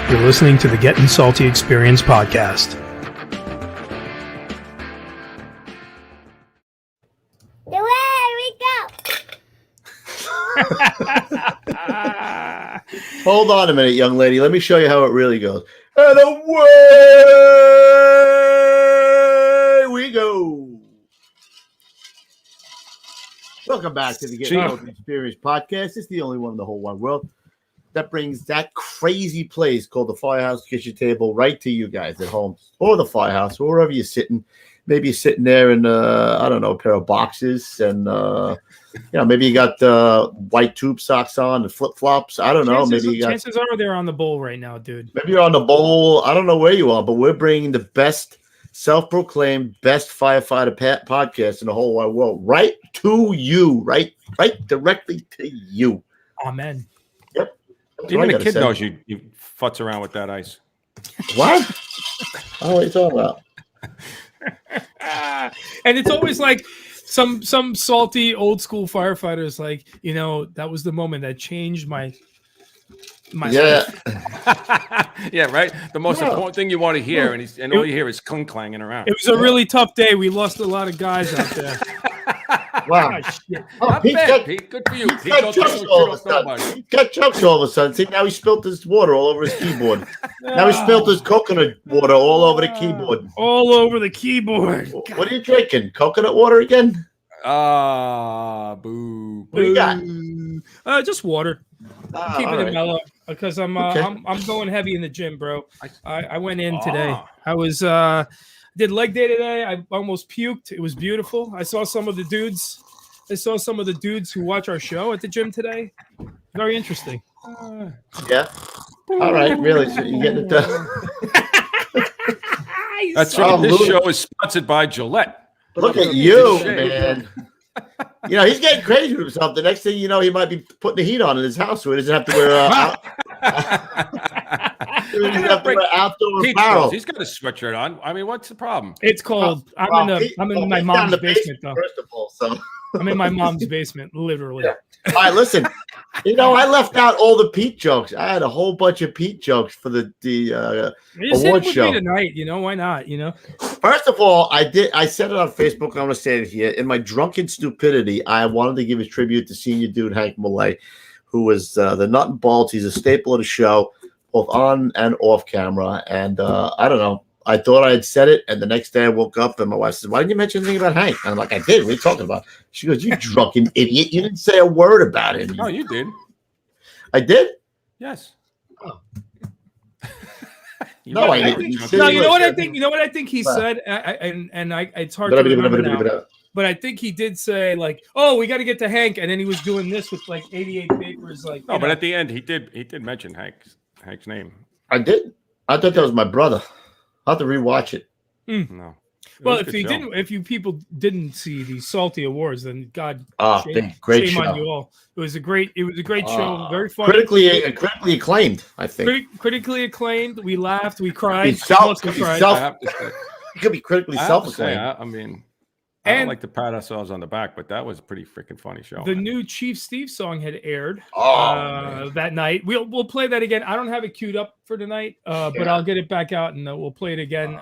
You're listening to the Getting Salty Experience podcast. There we go. Hold on a minute, young lady. Let me show you how it really goes. And away we go. Welcome back to the Getting Salty Experience podcast. It's the only one in the whole wide world that brings that crazy place called the Firehouse Kitchen Table right to you guys at home or the Firehouse or wherever you're sitting. Maybe you're sitting there in, I don't know, a pair of boxes and, maybe you got white tube socks on and flip-flops. I don't know. Maybe you got, chances are they're on the bowl right now, dude. Maybe you're on the bowl. I don't know where you are, but we're bringing the best, self-proclaimed best firefighter podcast in the whole wide world right to you, right directly to you. Amen. Yep. Even the kid knows you futz around with that ice. What? Oh, what are you talking about? And it's always like some salty old school firefighters, like, that was the moment that changed my life. Yeah, right. The most important thing you want to hear, and all you hear is clink clanging around. It was a really tough day. We lost a lot of guys out there. Wow. Not bad, Pete. Good for you. Pete, don't He got chokes all of a sudden. See, now he spilled his water all over his keyboard. Now he spilled his coconut water all over the keyboard. All over the keyboard. What are you drinking? Coconut water again? Boo. What do you got? Just water. Keeping it mellow because I'm Okay. I'm going heavy in the gym, bro. I went in today. I was did leg day today. I almost puked. It was beautiful. I saw some of the dudes who watch our show at the gym today. Very interesting. Yeah. All right. Really? So you getting it done? That's right. This show is sponsored by Gillette. Look at you, man. He's getting crazy with himself. The next thing you know, he might be putting the heat on in his house so he doesn't have to wear outdoor apparel. He's got a sweatshirt on. I mean, what's the problem? It's cold. I'm in my mom's basement, though. First of all, so I'm in my mom's basement, literally. Yeah. All right, listen. I left out all the Pete jokes. I had a whole bunch of Pete jokes for the award show tonight. Why not? First of all, I said it on Facebook. I'm going to say it here. In my drunken stupidity, I wanted to give a tribute to senior dude Hank Millay, who was the nut and bolts. He's a staple of the show, both on and off camera. And I don't know. I thought I had said it, and the next day I woke up and my wife said, "Why didn't you mention anything about Hank?" And I'm like, "I did. What are you talking about?" She goes, "You drunken idiot! You didn't say a word about him." No, you did. I did. Yes. Oh. No, I didn't. No, you know what I think. You know what I think he said, and it's hard to remember now. But I think he did say like, "Oh, we got to get to Hank," and then he was doing this with like 88 papers. Like, no, but at the end he did mention Hank's name. I did. I thought that was my brother. I'll have to rewatch it. No. Well, if you people didn't see the Salty Awards, then God, great shame show. on you all. It was a great show, very funny, critically acclaimed. I think critically acclaimed. We laughed, we cried. It could be critically self-acclaimed. I mean, I don't like to pat ourselves on the back, but that was a pretty freaking funny show. The new Chief Steve song had aired man. that night. We'll play that again. I don't have it queued up for tonight, but I'll get it back out and we'll play it again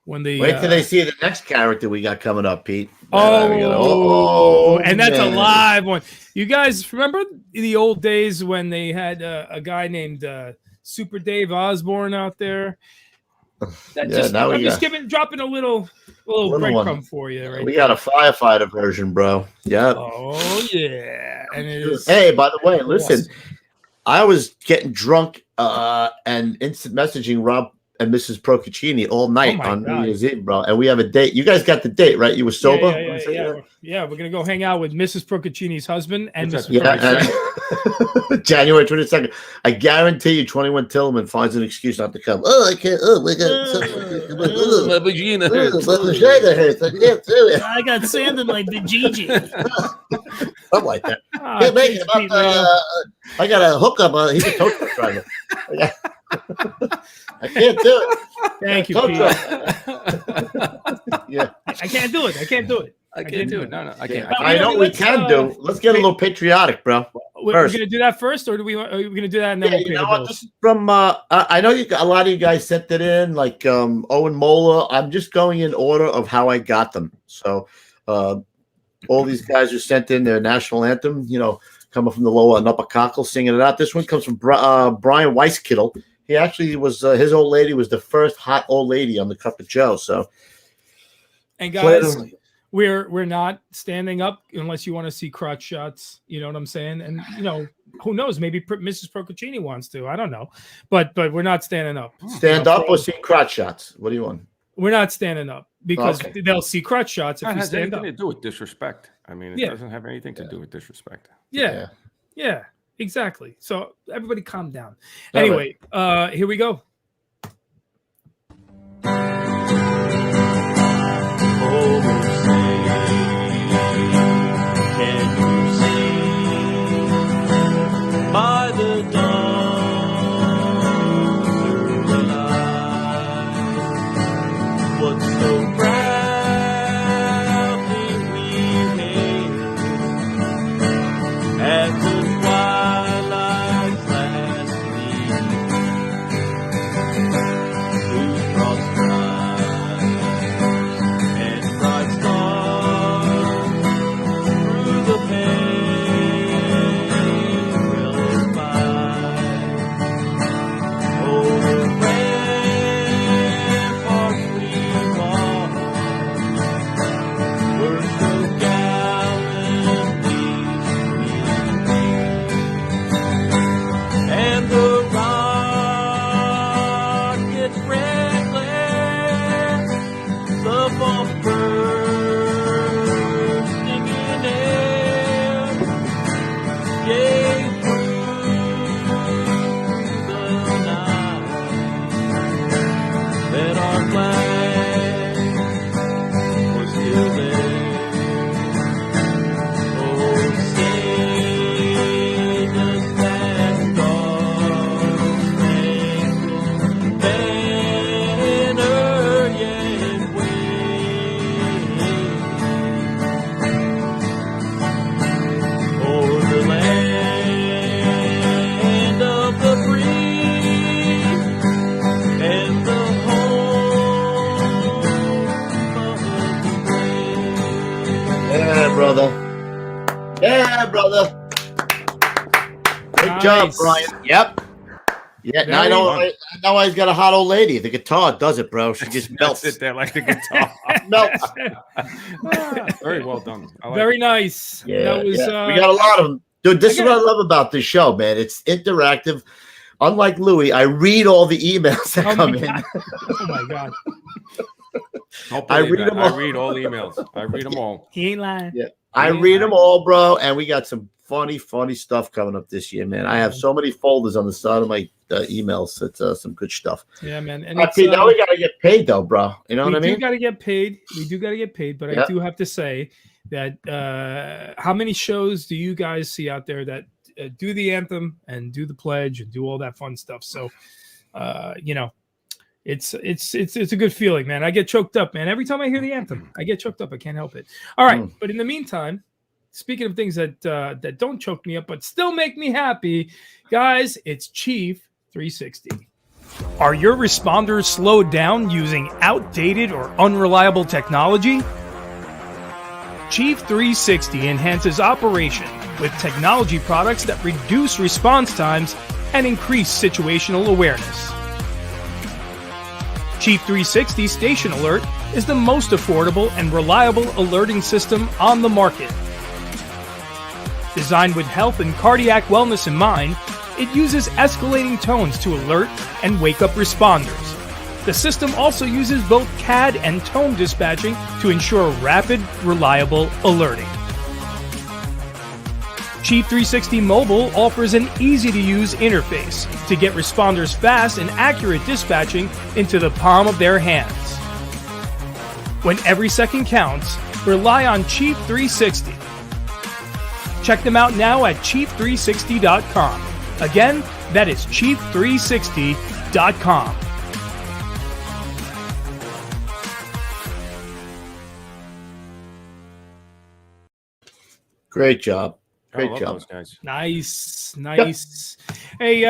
when they wait till they see the next character we got coming up, Pete. And that's a live one. You guys remember the old days when they had a guy named Super Dave Osborne out there? I'm just dropping a little breadcrumb for you. Right? We got a firefighter version, bro. Yeah. Oh yeah. And it is. Hey, by the way, listen, I was getting drunk and instant messaging Rob and Mrs. Procaccini all night on New Year's Eve, bro. And we have a date. You guys got the date, right? You were sober? Yeah. We're gonna go hang out with Mrs. Procaccini's husband and Mrs. January 22nd. I guarantee you 21 Tillman finds an excuse not to come. Oh, I can't. Oh, my God. My vagina hurts. My vagina hurts. I can't do it. I got sand in my vajayjay. Something like that. Can't make it. I got a hookup. He's a tow truck driver. I can't do it. Thank you, Pete. Yeah. I can't do it. I can't do it. No, I can't. I know what we can do. Let's get a little patriotic, bro. we're going to do that first, or are we going to do that and then we'll pay the bills? This is from I know a lot of you guys sent it in, like Owen Mola. I'm just going in order of how I got them. So all these guys who sent in their national anthem, coming from the lower and upper cockle, singing it out. This one comes from Brian Weisskittle. He actually was his old lady was the first hot old lady on the Cup of Joe. So, and guys, we're not standing up unless you want to see crotch shots. You know what I'm saying? And who knows? Maybe Mrs. Procaccini wants to. I don't know, but we're not standing up. Stand up or see crotch shots? What do you want? We're not standing up because they'll see crotch shots if you stand up. It has anything to do with disrespect. I mean, it doesn't have anything to do with disrespect. Yeah, exactly. So everybody calm down. Anyway, here we go. By the dawn's early light, what so proudly we hailed at the twilight's last gleam, whose broad stripes and bright stars through the pale brother. Good job, Brian. Yep. Yeah, now I know he's got a hot old lady. The guitar does it, bro. She just melts. Sit there like the guitar. Melts. Very well done. Very nice. Yeah, we got a lot of them. Dude, this is what I love about this show, man. It's interactive. Unlike Louis, I read all the emails that come in. Oh, my God. I read them all. I read all the emails. I read them all. He ain't lying. Yeah. I read them all, bro, and we got some funny stuff coming up this year, man. I have so many folders on the side of my emails. It's some good stuff. Yeah, man. And now we got to get paid, though, bro. You know what I mean? We do got to get paid. But I do have to say that how many shows do you guys see out there that do the anthem and do the pledge and do all that fun stuff? So, it's a good feeling, man. I get choked up, man. Every time I hear the anthem, I get choked up. I can't help it. All right. But in the meantime, speaking of things that don't choke me up, but still make me happy, guys, it's Chief 360. Are your responders slowed down using outdated or unreliable technology? Chief 360 enhances operation with technology products that reduce response times and increase situational awareness. Chief 360 Station Alert is the most affordable and reliable alerting system on the market. Designed with health and cardiac wellness in mind, it uses escalating tones to alert and wake up responders. The system also uses both CAD and tone dispatching to ensure rapid, reliable alerting. Chief 360 Mobile offers an easy-to-use interface to get responders fast and accurate dispatching into the palm of their hands. When every second counts, rely on Chief 360. Check them out now at chief360.com. Again, that is chief360.com. Great job. Great love job. those guys. Nice. Hey,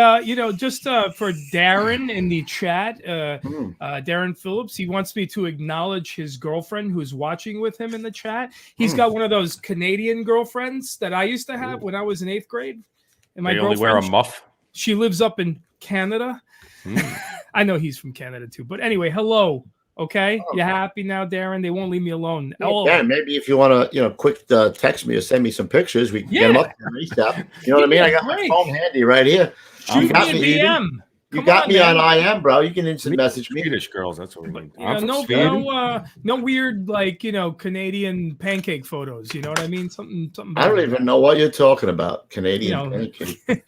just for Darren in the chat, Darren Phillips, he wants me to acknowledge his girlfriend who's watching with him in the chat. He's got one of those Canadian girlfriends that I used to have when I was in 8th grade. And my They only girlfriend, wear a muff. she lives up in Canada. I know he's from Canada too, but anyway, hello. Okay, you happy now, Darren? They won't leave me alone. Yeah, maybe if you want to, quick text me or send me some pictures, we can get them up there ASAP. You know what I mean? I got my phone handy right here. Shoot me a DM. You got me on IM, bro. You can instant message me. Swedish girls, that's what we need. No weird Canadian pancake photos. You know what I mean? Something. I don't even know what you're talking about. Canadian pancake.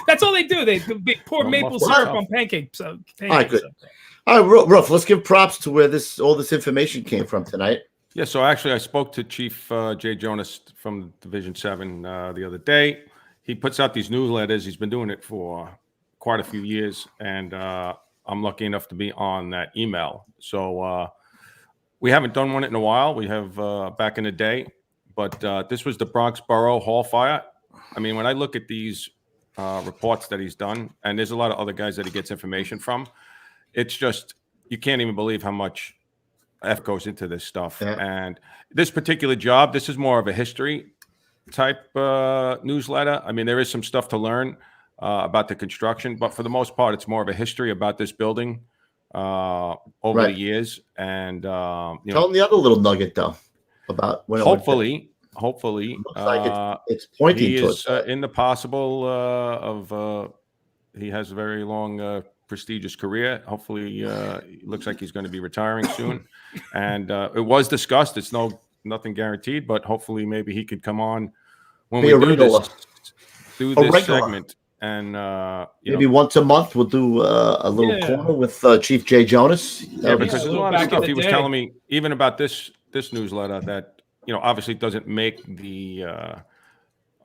That's all they do. They pour maple syrup on pancakes. All right, good. All right, Ruff, let's give props to where all this information came from tonight. Yeah, so actually I spoke to Chief Jay Jonas from Division 7 the other day. He puts out these newsletters. He's been doing it for quite a few years, and I'm lucky enough to be on that email. So we haven't done one in a while. We have back in the day, but this was the Bronx Borough Hall fire. I mean, when I look at these reports that he's done, and there's a lot of other guys that he gets information from, it's just, you can't even believe how much F goes into this stuff. Yeah. And this particular job, this is more of a history type newsletter. I mean, there is some stuff to learn about the construction, but for the most part, it's more of a history about this building over the years. And tell them the other little nugget though about when hopefully it's pointing towards in the possible of he has a very long prestigious career. Hopefully it looks like he's going to be retiring soon. And it was discussed. It's nothing guaranteed, but hopefully maybe he could come on when we do this segment. And maybe once a month we'll do a little corner with Chief Jay Jonas. Yeah, because there's a lot of stuff he was telling me, even about this newsletter, that obviously doesn't make the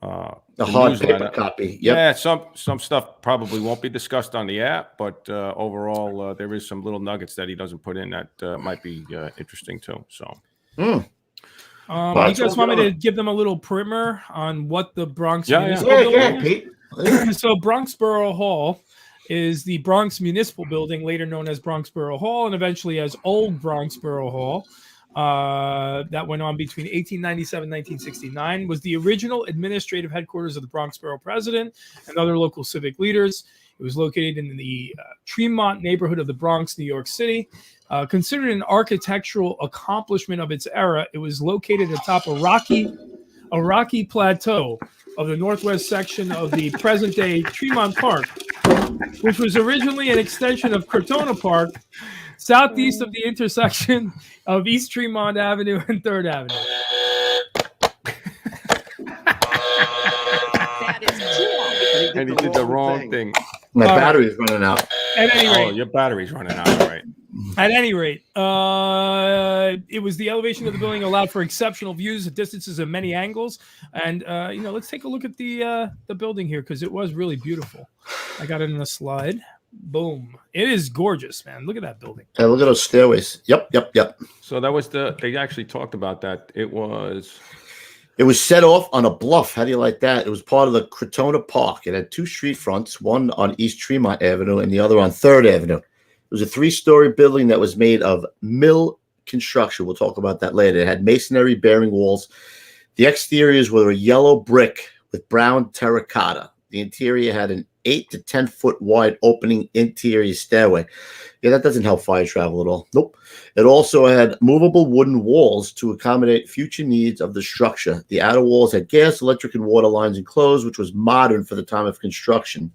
hard paper copy. Yep. Yeah, some stuff probably won't be discussed on the app, but overall there is some little nuggets that he doesn't put in that might be interesting too. So. You guys want me to give them a little primer on what the Bronx Municipal Building is? So Bronx Borough Hall is the Bronx Municipal Building, later known as Bronx Borough Hall, and eventually as Old Bronx Borough Hall. That went on between 1897 and 1969, was the original administrative headquarters of the Bronx Borough President and other local civic leaders. It was located in the Tremont neighborhood of the Bronx, New York City. Considered an architectural accomplishment of its era, it was located atop a rocky plateau of the northwest section of the present-day Tremont Park, which was originally an extension of Crotona Park, southeast of the intersection of East Tremont Avenue and 3rd Avenue. That is cool. And he did the wrong thing. My battery's running out. At any rate, your battery's running out, right? At any rate, it was the elevation of the building allowed for exceptional views at distances of many angles. And let's take a look at the building here, because it was really beautiful. I got it in a slide. Boom! It is gorgeous, man. Look at that building. Yeah, look at those stairways. Yep. So that was they actually talked about that. It was set off on a bluff. How do you like that? It was part of the Crotona Park. It had two street fronts, one on East Tremont Avenue and the other on 3rd Avenue. It was a 3-story building that was made of mill construction. We'll talk about that later. It had masonry bearing walls. The exteriors were a yellow brick with brown terracotta. The interior had an 8 to 10 foot wide opening interior stairway. Yeah, that doesn't help fire travel at all. Nope. It also had movable wooden walls to accommodate future needs of the structure. The outer walls had gas, electric, and water lines enclosed, which was modern for the time of construction.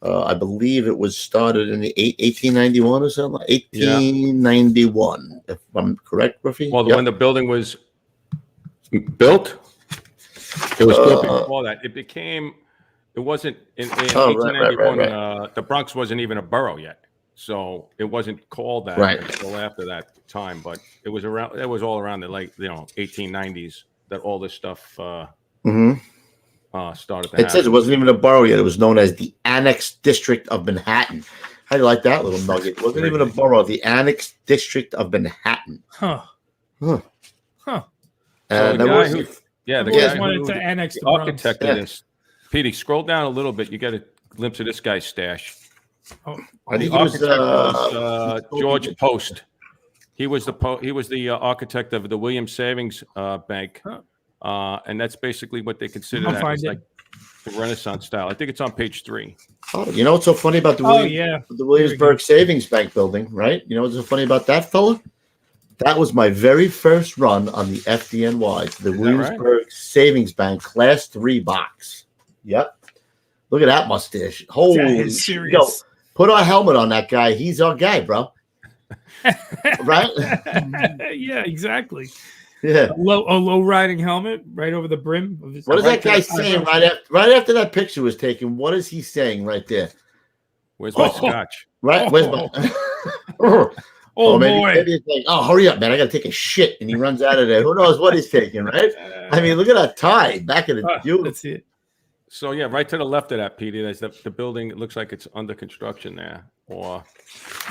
I believe it was started in the 1891 or something. 1891, if I'm correct, Ruffy. Well, when the building was built, it was built before that. It wasn't in 1891. Right. The Bronx wasn't even a borough yet, so it wasn't called that until after that time. But it was around. It was all around the 1890s that all this stuff started. It says it wasn't even a borough yet. It was known as the Annexed District of Manhattan. How do you like that little nugget? It wasn't even a borough. The Annexed District of Manhattan. Huh. And Yeah, I've the always guy wanted who, to annex the the Bronx. architect of this. Petey, scroll down a little bit. You get a glimpse of this guy's stash. Oh, I think The it was, architect was George Post. He was the architect of the Williams Savings Bank, and that's basically what they consider I'll that. find It's it. like the Renaissance style. I think it's on page 3. Oh, you know what's so funny about the Williamsburg Savings Bank building, right? You know what's so funny about that, fella? That was my very first run on the FDNY, the Williamsburg Savings Bank Class 3 box. Yep. Look at that mustache. Holy shit. Yo, put our helmet on that guy. He's our guy, bro. Right? Yeah, exactly. Yeah. A low riding helmet right over the brim of his. What is that guy saying right after that picture was taken? What is he saying right there? Where's my scotch? Right? Where's my maybe he's like, oh, hurry up, man. I got to take a shit. And he runs out of there. Who knows what he's taking, right? I mean, look at that tie back in the beautiful. That's it. So, yeah, right to the left of that, Petey, there's the building. It looks like it's under construction there.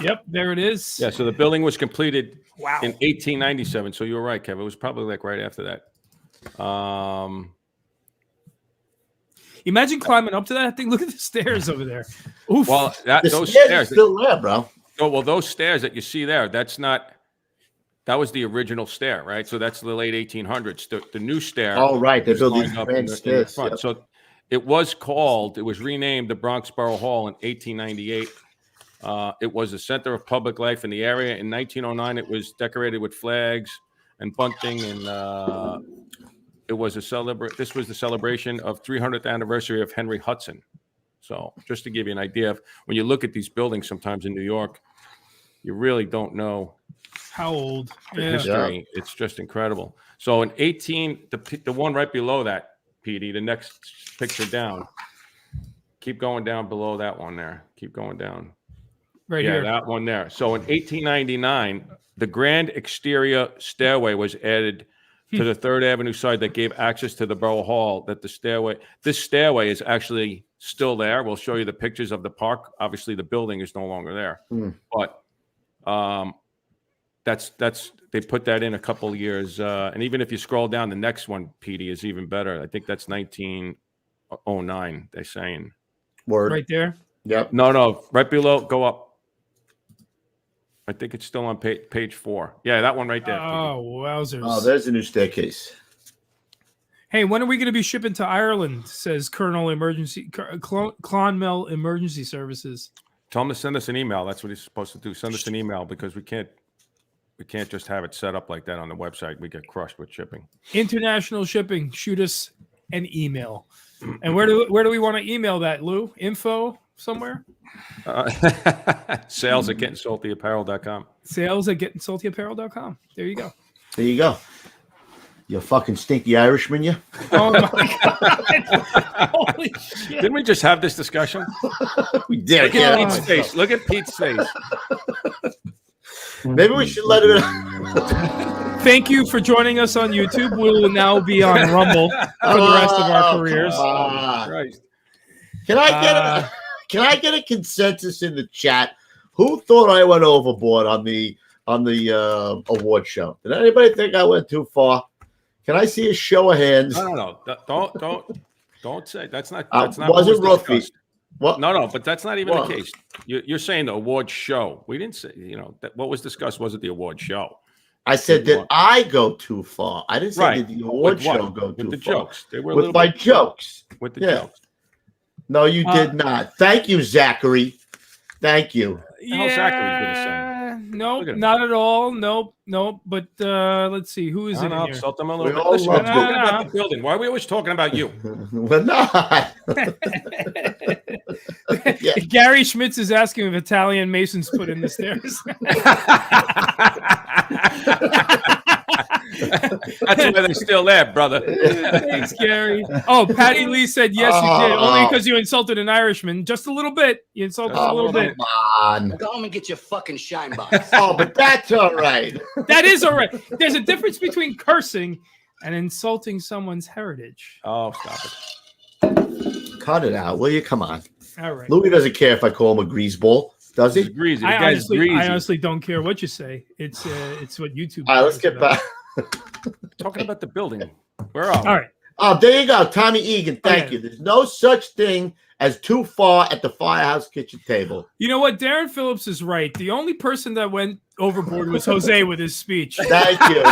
Yep, there it is. Yeah, so the building was completed in 1897. So you were right, Kevin. It was probably like right after that. Imagine climbing up to that thing. Look at the stairs over there. Oof. Well, those stairs stairs are still there, bro. Oh, well, those stairs that you see there, that was the original stair, right? So that's the late 1800s. The new stair. Oh, right. They built these up grand stairs. front. Yep. So it was renamed the Bronx Borough Hall in 1898. It was a center of public life in the area. In 1909, it was decorated with flags and bunting, and it was This was the celebration of 300th anniversary of Henry Hudson. So just to give you an idea of when you look at these buildings sometimes in New York, you really don't know how old the history. Yeah. It's just incredible. So in the one right below that, Petey, the next picture down, keep going down below that one there. Keep going down. Right here. Yeah, that one there. So in 1899, the grand exterior stairway was added to the 3rd Avenue side that gave access to the Borough Hall. This stairway is actually still there. We'll show you the pictures of the park. Obviously, the building is no longer there, but they put that in a couple of years. And even if you scroll down, the next one, Petey, is even better. I think that's 1909. They're saying. Word. Right there. Yep. No, right below. Go up. I think it's still on page 4. Yeah, that one right there. Oh, wowzers. Oh, there's a new staircase. Hey, when are we going to be shipping to Ireland? Says Clonmel Emergency Services. Tell him to send us an email. That's what he's supposed to do. Send us an email because we can't just have it set up like that on the website. We get crushed with shipping. International shipping. Shoot us an email. And where do we want to email that, Lou? Info somewhere? Sales at gettingsaltyapparel.com. Sales at gettingsaltyapparel.com. There you go. There you go. You fucking stinky Irishman, you. Oh my God. Holy shit. Didn't we just have this discussion? We did. Look at Pete's face. Look at Pete's face. Maybe we should let it. Thank you for joining us on YouTube. We will now be on Rumble for the rest of our careers. Can I get a consensus in the chat? Who thought I went overboard on the award show? Did anybody think I went too far? Can I see a show of hands? No. Don't say that's not. Wasn't Ruffy? What? No, but that's not even the case. You're saying the award show. We didn't say. That what was discussed wasn't the award show. I said, did I go too far? I didn't say did the award show go too far. With the jokes. They were with my jokes. With the jokes. No, you did not. Thank you, Zachary. Thank you. Nope, not at all. Nope. But let's see. Who is in here? Insult them a little bit. Listen, we're talking about the building. Why are we always talking about you? We're not. Gary Schmitz is asking if Italian Masons put in the stairs. That's why they're still there, brother. Thanks, Gary. Oh, Patty Lee said yes, you did. Only because you insulted an Irishman. Just a little bit. You insulted a little bit. Come on. Go home and get your fucking shine box. Oh, but that's all right. That is all right. There's a difference between cursing and insulting someone's heritage. Oh, stop it. Cut it out, will you? Come on. All right. Louis doesn't care if I call him a greaseball. Does he? Greasy. I honestly don't care what you say. It's what YouTube. All right, let's get back. Talking about the building. Where are we? All right. Oh, there you go, Tommy Egan. Thank you. There's no such thing as too far at the Firehouse kitchen table. You know what? Darren Phillips is right. The only person that went overboard was Jose with his speech. Thank you.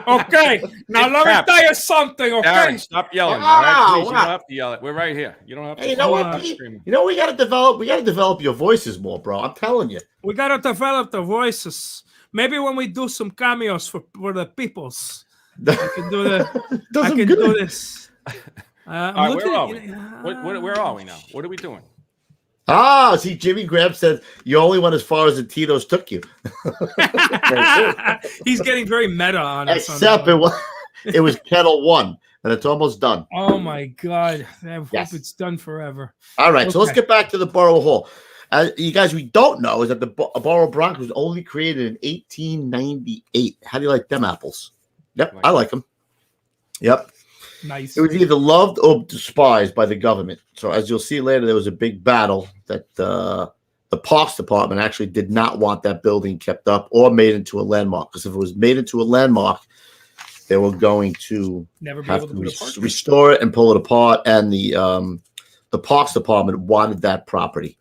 Okay, now let me tell you something. Okay, Darren, stop yelling. Wow, All right, please, you wow. don't have to yell it. We're right here. You don't have to. Hey, you know what? stop Pete? screaming. You know we got to develop. We got to develop your voices more, bro. I'm telling you. we gotta develop the voices. Maybe when we do some cameos for the peoples, I can do do this. I'm All right, looking where are at- we? Where are we now? What are we doing? Ah, see, Jimmy Graham said you only went as far as the Tito's took you. He's getting very meta on us. on Except that it one. was it was Kettle 1, and it's almost done. Oh my God! I hope Yes. it's done forever. All right, so let's Okay. get back to the Borough Hall. You guys, we don't know is that the Borough Bronx was only created in 1898. How do you like them apples? Yep, I like them. Yep. Nice. It was either loved or despised by the government. So as you'll see later, there was a big battle that the Parks Department actually did not want that building kept up or made into a landmark. Because if it was made into a landmark, they were going to Never be have able to to put a park. restore it and pull it apart. And the Parks Department wanted that property.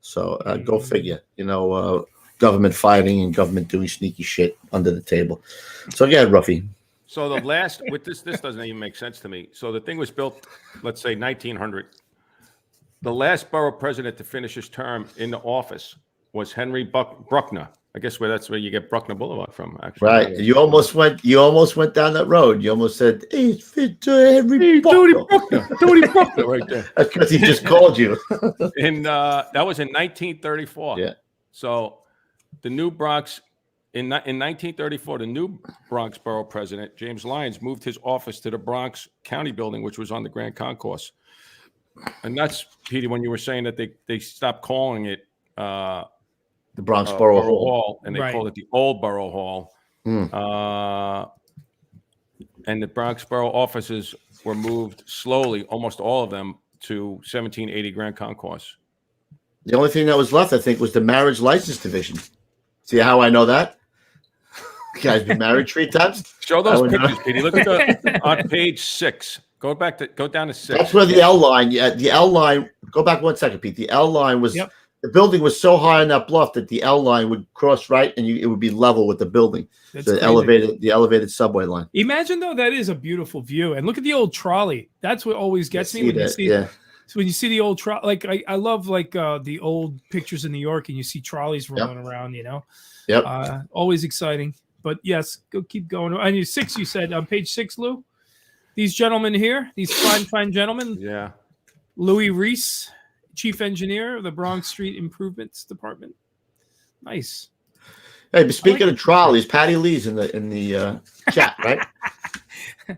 So go figure. You know, government fighting and government doing sneaky shit under the table. So again, Ruffy. So the last with this doesn't even make sense to me. So the thing was built, let's say 1900. The last borough president to finish his term in the office was Henry Bruckner. I guess that's where you get Bruckner Boulevard from. Actually, Right. You almost went down that road. You almost said, "Hey, it's fit to Henry Bruckner." Tony Bruckner, right there. That's because he just called you. And that was in 1934. Yeah. So the new Bronx. In 1934, the new Bronx Borough President, James Lyons, moved his office to the Bronx County Building, which was on the Grand Concourse. And that's, Petey, when you were saying that they stopped calling it The Bronx Borough Hall. and they Right. called it the Old Borough Hall. And the Bronx Borough offices were moved slowly, almost all of them, to 1780 Grand Concourse. The only thing that was left, I think, was the Marriage License Division. See how I know that? You guys been married 3 times? Show I those would pictures, not. Petey. Look at on page 6. Go down to 6. That's where the L line, the L line, go back 1 second, Pete. The L line was, the building was so high on that bluff that the L line would cross right and it would be level with the building. That's The crazy. elevated subway line. Imagine though, that is a beautiful view. And look at the old trolley. That's what always gets me See when you that, see. yeah. So when you see the old trolley, like I love like the old pictures in New York, and you see trolleys rolling around. You know. Yep. Always exciting. But yes, keep going. On your 6, you said on page 6, Lou. These gentlemen here, these fine gentlemen. Yeah. Louis Reese, chief engineer of the Bronx Street Improvements Department. Nice. Hey, but speaking of trolleys, Patty Lee's in the chat, right?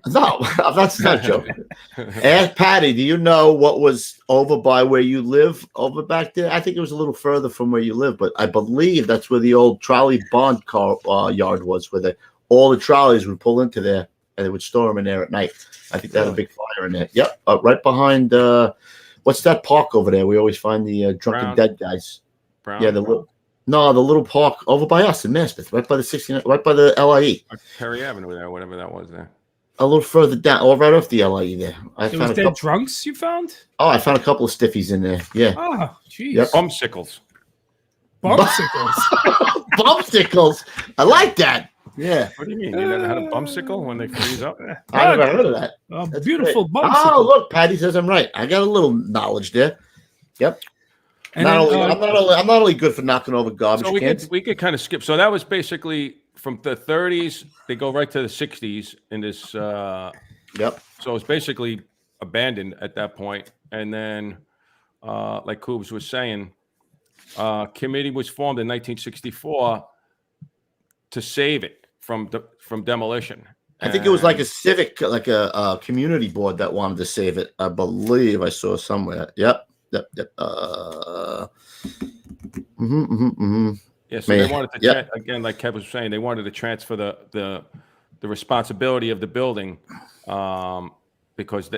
No, that's not joking. Ask Patty, do you know what was over by where you live over back there? I think it was a little further from where you live, but I believe that's where the old trolley bond car yard was, where all the trolleys would pull into there and they would store them in there at night. I think they had a big fire in there. Yep, right behind, what's that park over there? We always find the drunken dead guys. Brown. Yeah, the little park over by us in Maspeth, right by the 69, right by the LIE. Perry Avenue there, whatever that was there. A little further down, or right off the LIE there. I It was found a dead couple. drunks you found? Oh, I found a couple of stiffies in there. Yeah, Oh, jeez. Yep. Bumsicles. Bumsicles. bumsicles. I like that. Yeah, What do you mean? You never had a bumsicle when they freeze up? I never heard of that. A That's beautiful great. bumsicle. Oh, look, Patty says I'm right. I got a little knowledge there. Yep. And then, I'm not only good for knocking over garbage So cans. we could kind of skip. So that was basically from the 30s. They go right to the 60s in this. Yep. So it's basically abandoned at that point. And then, like Koobs was saying, committee was formed in 1964 to save it from demolition. I think it was like a civic, like a community board that wanted to save it. I believe I saw somewhere. Yep. Yeah, so Man. they wanted to again, like Kev was saying, they wanted to transfer the responsibility of the building because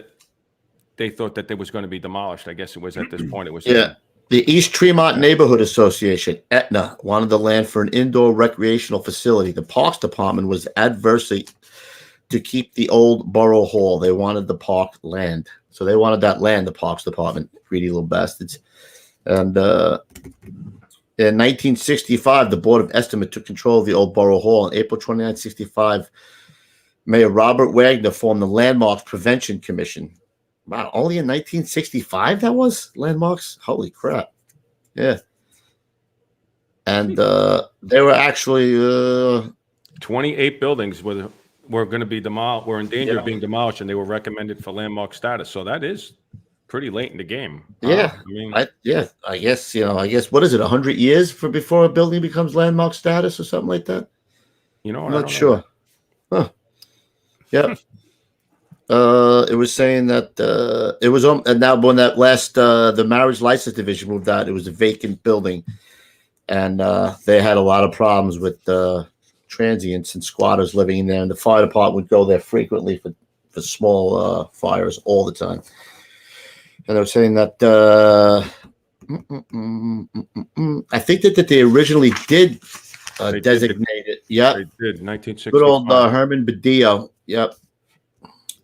they thought that it was going to be demolished. I guess it was at this point. It was The East Tremont Neighborhood Association, Aetna, wanted the land for an indoor recreational facility. The Parks Department was adversely to keep the old borough hall. They wanted the park land. So they wanted that land, the Parks Department, greedy little bastards. And in 1965, the Board of Estimate took control of the old borough hall. On April 29, 65, Mayor Robert Wagner formed the Landmarks Prevention Commission. Wow, only in 1965 that was? Landmarks? Holy crap. Yeah. And they were actually 28 buildings were going to be demolished, were in danger of being demolished, and they were recommended for landmark status. So that is pretty late in the game. Yeah. I guess what is it, 100 years before a building becomes landmark status or something like that? You know, I'm not sure. Huh. Yeah. It was saying that it was and now when that last the marriage license division moved out, it was a vacant building, and they had a lot of problems with transients and squatters living in there, and the fire department would go there frequently for small fires all the time. And they were saying that I think that they originally did designate it. Yeah, they did. 1965. Good old Herman Badillo. Yep.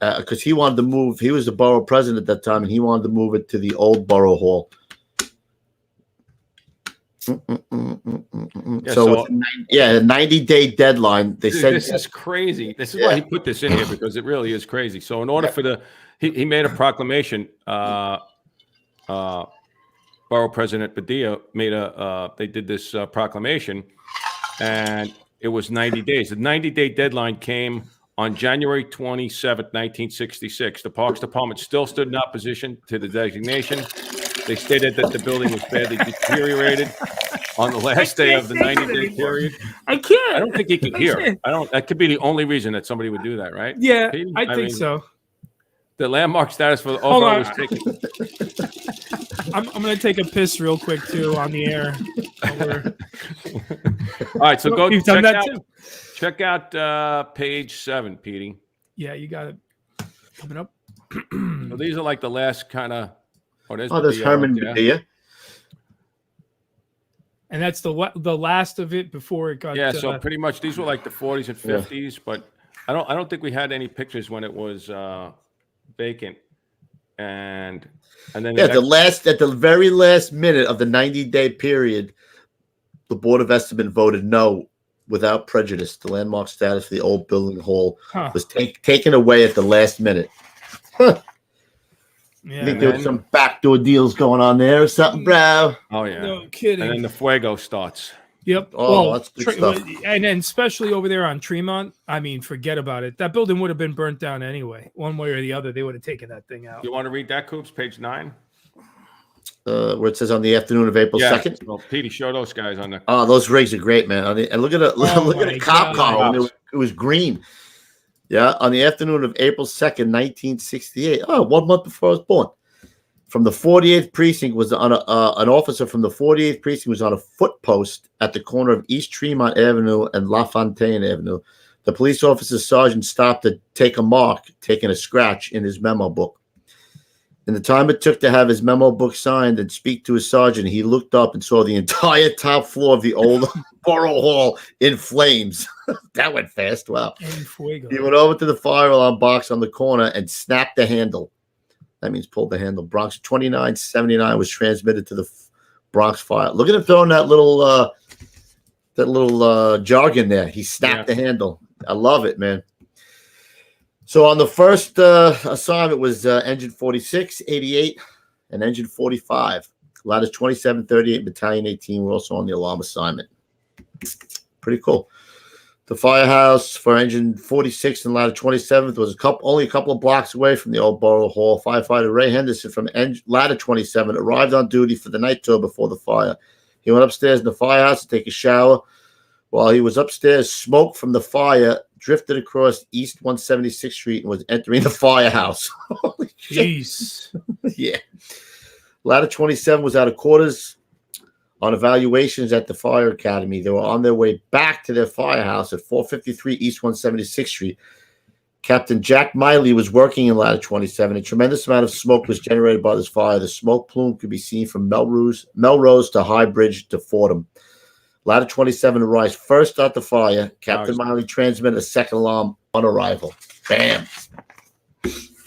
Because he wanted to move. He was the borough president at that time, and he wanted to move it to the old borough hall. Yeah, so a 90-day deadline. They said this is crazy. This is why he put this in here, because it really is crazy. So in order for he made a proclamation. Borough President Padilla made they did this proclamation, and it was 90 days. The 90-day deadline came on January 27th, 1966. The Parks Department still stood in opposition to the designation. They stated that the building was badly deteriorated on the last day of the 90-day period. I can't. I don't think he can hear. That could be the only reason that somebody would do that, right? Yeah, I think so. The landmark status for the overall was taken. I'm going to take a piss real quick, too, on the air. All right, so go check out page 7, Petey. Yeah, you got it. Coming up. So these are like the last kind of. There's Herman Badilla. And that's the last of it before it got. Yeah, so pretty much these were like the 40s and 50s, but I don't think we had any pictures when it was vacant. And then at the very last minute of the 90-day period, the Board of Estimate voted no without prejudice. The landmark status for the old building hall was taken away at the last minute. Huh. Yeah, I think there was some backdoor deals going on there or something, bro. Oh yeah, no kidding. And then the fuego starts. Yep. Oh, that's good stuff. And then especially over there on Tremont, I mean, forget about it. That building would have been burnt down anyway. One way or the other, they would have taken that thing out. You want to read that, Coops? Page 9. Where it says on the afternoon of April 2nd. Well, Petey, show those guys on the. Oh, those rigs are great, man. And look at it. Look at the cop car. It was green. Yeah, on the afternoon of April 2nd, 1968. Oh, 1 month before I was born. From the 48th precinct was on an officer from the 48th precinct was on a foot post at the corner of East Tremont Avenue and La Fontaine Avenue. The police officer's sergeant stopped to take a mark, taking a scratch in his memo book. In the time it took to have his memo book signed and speak to his sergeant, he looked up and saw the entire top floor of the old borough hall in flames. That went fast. Wow. He went over to the fire alarm box on the corner and snapped the handle. That means pulled the handle. Bronx 2979 was transmitted to the Bronx fire. Look at him throwing that little jargon there. He snapped the handle. I love it, man. So on the first assignment was Engine 46, 88, and Engine 45. Ladders 27, 38, Battalion 18 were also on the alarm assignment. Pretty cool. The firehouse for Engine 46 and Ladder 27 was only a couple of blocks away from the old Borough Hall. Firefighter Ray Henderson from Ladder 27 arrived on duty for the night tour before the fire. He went upstairs in the firehouse to take a shower. While he was upstairs, smoke from the fire drifted across East 176th Street and was entering the firehouse. Holy jeez. Yeah. Ladder 27 was out of quarters on evaluations at the fire academy. They were on their way back to their firehouse at 453 East 176th Street. Captain Jack Miley was working in Ladder 27. A tremendous amount of smoke was generated by this fire. The smoke plume could be seen from Melrose to High Bridge to Fordham. Ladder 27 arrived first at the fire. Captain Miley transmitted a second alarm on arrival. Bam.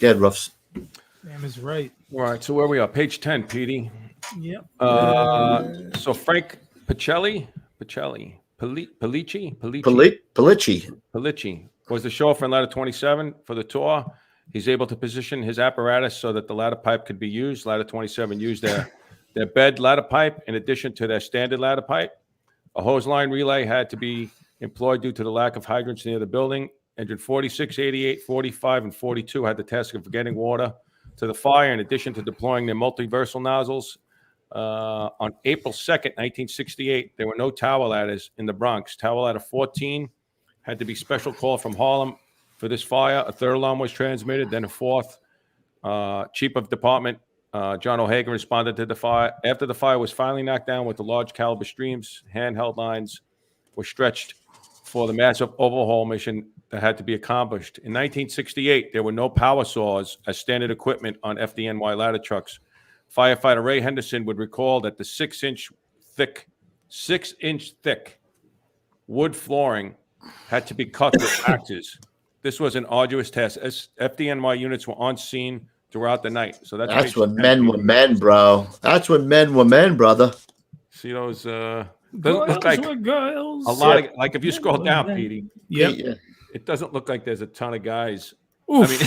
Dead Ruffs. Damn is right. All right, so where we are, page 10, Petey. Yep. So Frank Pacelli Pellicci was the chauffeur in ladder 27 for the tour. He's able to position his apparatus so that the ladder pipe could be used. Ladder 27 used their bed ladder pipe in addition to their standard ladder pipe. A hose line relay had to be employed due to the lack of hydrants near the building. Engine 46, 88, 45, and 42 had the task of getting water to the fire in addition to deploying their multiversal nozzles. On April 2nd, 1968, there were no tower ladders in the Bronx. Tower ladder 14 had to be special call from Harlem for this fire. A third alarm was transmitted, then a fourth. Chief of Department John O'Hagan responded to the fire. After the fire was finally knocked down with the large caliber streams, handheld lines were stretched for the massive overhaul mission that had to be accomplished. In 1968, there were no power saws as standard equipment on FDNY ladder trucks. Firefighter Ray Henderson would recall that the 6-inch thick wood flooring had to be cut with axes. This was an arduous task. As FDNY units were on scene throughout the night. So that's when men were men, bro. That's when men were men, brother. See those doesn't look like girls. a lot of, like if you scroll down, Petey. Yep. It doesn't look like there's a ton of guys. Oof. I mean,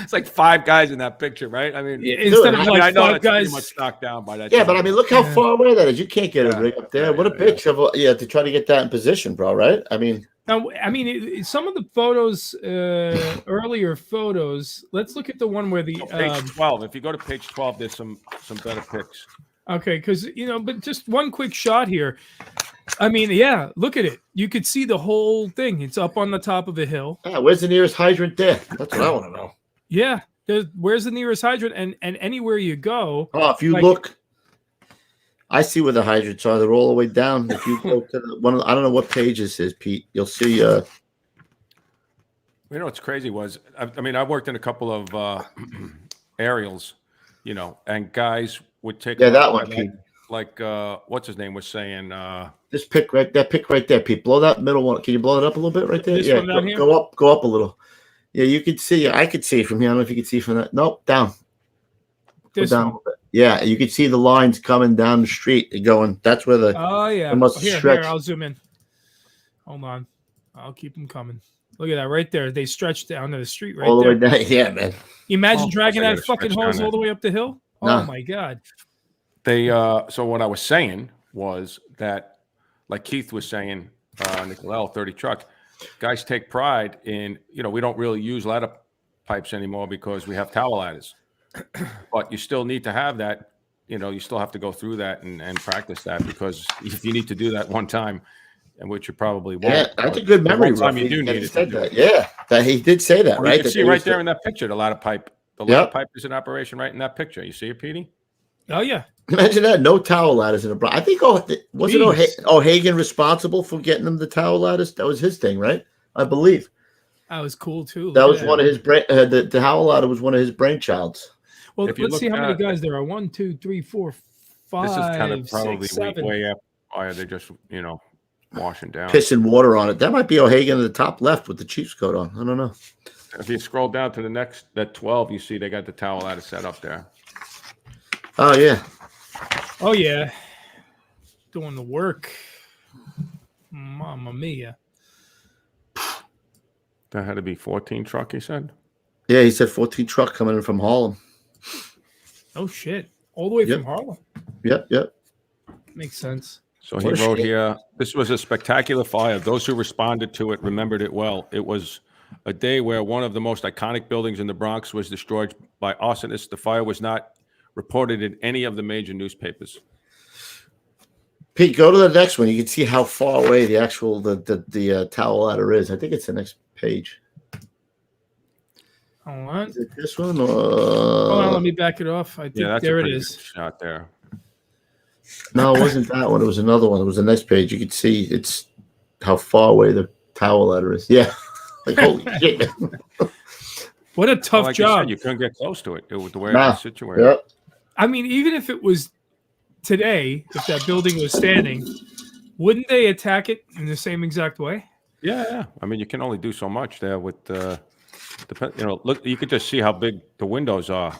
it's like 5 guys in that picture, right? I mean, instead of like I know 5 that's guys pretty much knocked down by that. Yeah, but I mean, look how far away that is. You can't get Yeah. it right up there. What a bitch of to try to get that in position, bro. Right? I mean, Now, some of the photos, earlier photos. Let's look at the one where the page 12. If you go to page 12, there's some better pics. Okay, because but just one quick shot here. I mean, yeah, look at it. You could see the whole thing. It's up on the top of a hill. yeah, where's the nearest hydrant there? That's what I want to know. Yeah, where's the nearest hydrant? And anywhere you go. Oh, if you look, I see where the hydrants are. They're all the way down. If you go to one, I don't know what page this is, Pete. You'll see. You know what's crazy was, I worked in a couple of aerials, and guys would take that one, Pete. Like what's his name was saying. This pick right there, Pete. Blow that middle one. Can you blow it up a little bit right there? This one down here? Go up a little. Yeah, you could see. I could see from here. I don't know if you could see from that. Nope, down. Go down a little bit. Yeah, you could see the lines coming down the street and going. That's where the. Oh yeah. It must Here, I'll zoom in. Hold on. I'll keep them coming. Look at that right there. They stretched down to the street right all the there. way down. Yeah, man. Imagine dragging I that fucking stretch hose down all the way up the hill. No. Oh my god. They so what I was saying was that, like Keith was saying, Nicolell 30 truck, guys take pride in, we don't really use ladder pipes anymore because we have tower ladders. But you still need to have that, you still have to go through that and practice that, because if you need to do that one time, and which you probably won't. Yeah, that's a good memory. One time you do need it. Yeah, that he did say that, right? You can see right there in that picture, the ladder pipe. The ladder pipe is in operation right in that picture. You see it, Petey? Oh yeah. Imagine that. No tower ladders in a Bronx. I think O'Hagan responsible for getting them the tower ladders? That was his thing, right? I believe. That was cool too. That was one of his brain. The tower ladder was one of his brainchilds. Well, let's see how many guys there are. 1, 2, 3, 4, 5. This is kind of probably 6, 7. way up. Why they're just washing down, pissing water on it. That might be O'Hagan at the top left with the Chiefs coat on. I don't know. If you scroll down to the next, that 12, you see they got the tower ladder set up there. Oh yeah. Oh yeah. Doing the work. Mamma mia. That had to be 14 truck, he said? Yeah, he said 14 truck coming in from Harlem. Oh shit. All the way from Harlem. Yep. Makes sense. So he wrote here, this was a spectacular fire. Those who responded to it remembered it well. It was a day where one of the most iconic buildings in the Bronx was destroyed by arsonists. The fire was not reported in any of the major newspapers. Pete, go to the next one. You can see how far away the actual the tower ladder is. I think it's the next page. Hold on. Is it this one? Or... Hold on, let me back it off. I think that's there a it pretty is. good shot there. No, it wasn't that one. It was another one. It was the next page. You could see it's how far away the tower ladder is. Yeah. Like, holy shit. What a tough job. You couldn't get close to it with the way it was situated. Yep. I mean, even if it was today, if that building was standing, wouldn't they attack it in the same exact way? Yeah. I mean, you can only do so much there with Look, you could just see how big the windows are.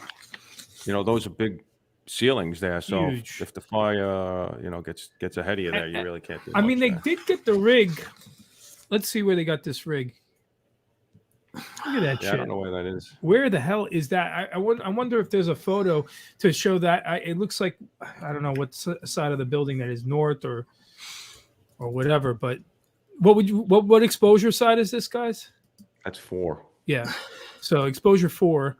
Those are big ceilings there. So Huge. if the fire, gets ahead of you there, you really can't do I mean, much they there. did get the rig. Let's see where they got this rig. Look at that Yeah, shit. I don't know where that is. Where the hell is that? I wonder if there's a photo to show that. It looks like, I don't know what side of the building that is, north or whatever. But what exposure side is this, guys? That's 4. Yeah. So exposure 4.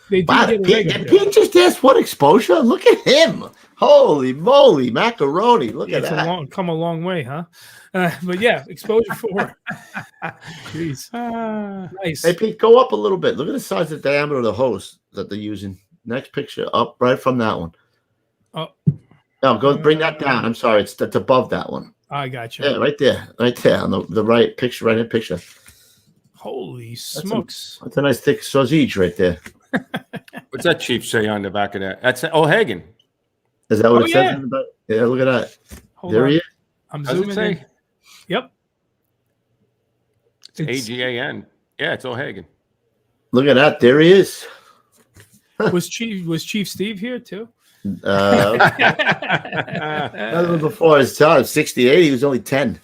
They do Wow, get a rig up there. Pete just asked what exposure. Look at him. Holy moly, macaroni. Look Yeah, at that. come a long way, huh? But yeah, exposure 4. Jeez. Nice. Hey, Pete, go up a little bit. Look at the size of the diameter of the hose that they're using. Next picture, up right from that one. Oh. No, bring that down. I'm sorry. That's above that one. I got you. Yeah, right there on the right picture, right hand picture. Holy smokes. That's a nice thick sausage right there. What's that chief say on the back of that? That's O'Hagan. Is that what Oh, it yeah. says? Yeah, look at that. Hold There on. he is. I'm Does it zooming in. say? Yep. It's AGAN. Yeah, it's O'Hagan. Look at that. There he is. Was Chief Steve here too? That was before his time. 68. He was only 10.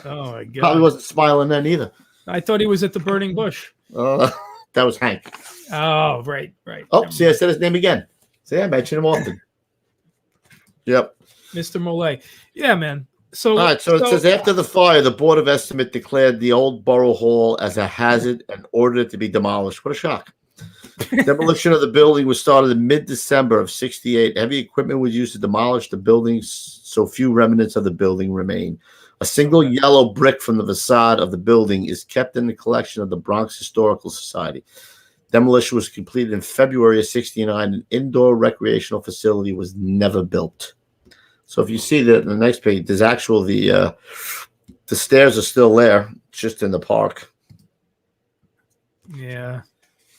Oh my god. Probably wasn't smiling then either. I thought he was at the burning bush. That was Hank. Oh, right. Oh, see, I said his name again. See, I mention him often. Yep. Mr. Molay. Yeah, man. So All right, so it says after the fire, the Board of Estimate declared the old Borough Hall as a hazard and ordered it to be demolished. What a shock. Demolition of the building was started in mid-December of 68. Heavy equipment was used to demolish the buildings, so few remnants of the building remain. A single yellow brick from the facade of the building is kept in the collection of the Bronx Historical Society. Demolition was completed in February of 69. An indoor recreational facility was never built. So if you see that in the next page, there's the stairs are still there, just in the park. yeah.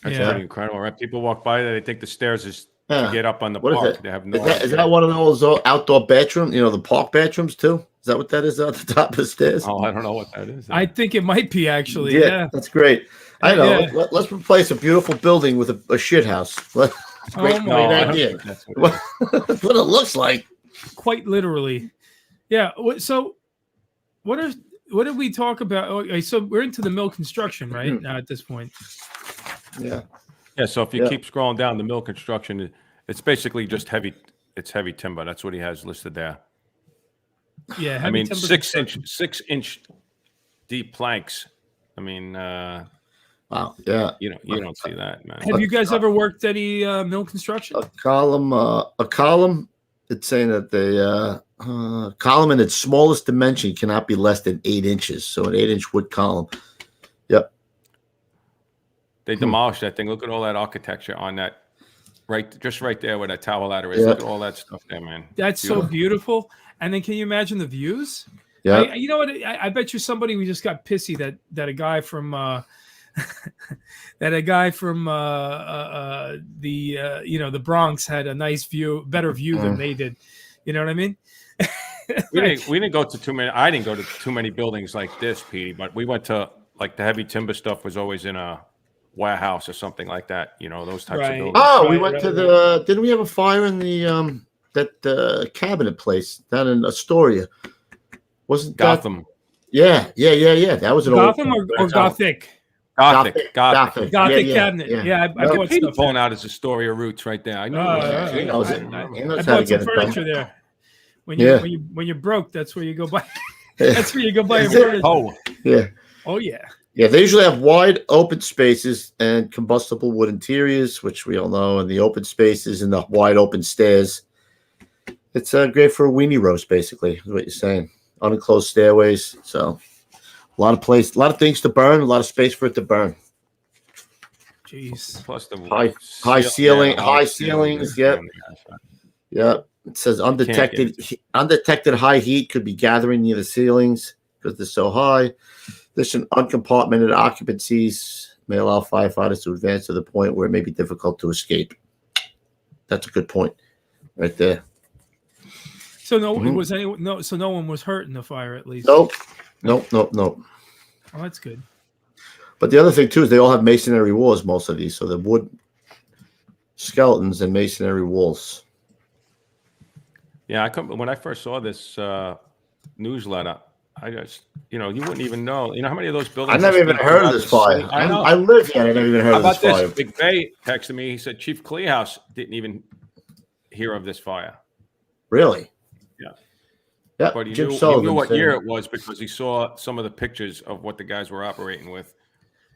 That's Yeah. pretty incredible, right? People walk by there, they think the stairs is Yeah. to get up on the What is park. it? They have no Is idea. that one of those outdoor bathrooms? The park bathrooms too? Is that what that is at the top of the stairs? Oh, I don't know what that is. I think it might be actually. Yeah. That's great. I know. Yeah. Let's replace a beautiful building with a shit house. Great, Oh great my I don't idea. think that's what it is. That's what it looks like. Quite literally. Yeah. So what did we talk about? Okay, so we're into the mill construction, right? Now at this point. Yeah. Yeah, so if you Yeah. keep scrolling down, the mill construction, it's basically just heavy. It's heavy timber. That's what he has listed there. Yeah. I heavy mean, timber 6-inch deep planks. I mean, Wow. Yeah. you don't see that, man. Have you guys ever worked any mill construction? A column. It's saying that the column in its smallest dimension cannot be less than 8 inches. So an 8-inch wood column. Yep. They demolished that thing. Look at all that architecture on that, just right there where that tower ladder is. Yeah. Look at all that stuff there, man. That's so beautiful. And then can you imagine the views? Yeah. You know what? I bet you somebody we just got pissy that a guy from the Bronx had a nice view, better view than they did. You know what I mean? We didn't go to too many. I didn't go to too many buildings like this, Petey. But we went to like the heavy timber stuff was always in a warehouse or something like that. Those types of Right. buildings. Oh, we Right, went right, to the. Didn't we have a fire in the that cabinet place down in Astoria? Wasn't that? Gotham. Yeah. That was an Gotham old. or Gothic? Gothic. Gothic cabinet. Yeah, I No, bought Petey stuff. pulling out his Astoria roots right there. I knew. He knows it. I He knows I how to bought get some it done. furniture there. When you're broke, that's where you go buy. Yeah. That's where you go buy your Is it? furniture. Yeah. Oh yeah. Yeah, they usually have wide open spaces and combustible wood interiors, which we all know, and the open spaces and the wide open stairs. It's great for a weenie roast, basically, is what you're saying. Unenclosed stairways, so a lot of things to burn, a lot of space for it to burn. Jeez. Plus the High ceilings. Yep. Yeah, it says undetected high heat could be gathering near the ceilings because they're so high. Addition, uncompartmented occupancies may allow firefighters to advance to the point where it may be difficult to escape. That's a good point, right there. So no one was hurt in the fire at least. Nope. Oh, that's good. But the other thing too is they all have masonry walls. Most of these, so the wood skeletons and masonry walls. Yeah, when I first saw this newsletter, I just, you wouldn't even know. You know how many of those buildings? I never even heard of this fire. I know. I live here. I never even heard How of this about fire. this? Big Bay texted me. He said Chief Clearhouse didn't even hear of this fire. Really? Yeah. Yeah. But he Jim knew Sullivan what said year it. it was because he saw some of the pictures of what the guys were operating with,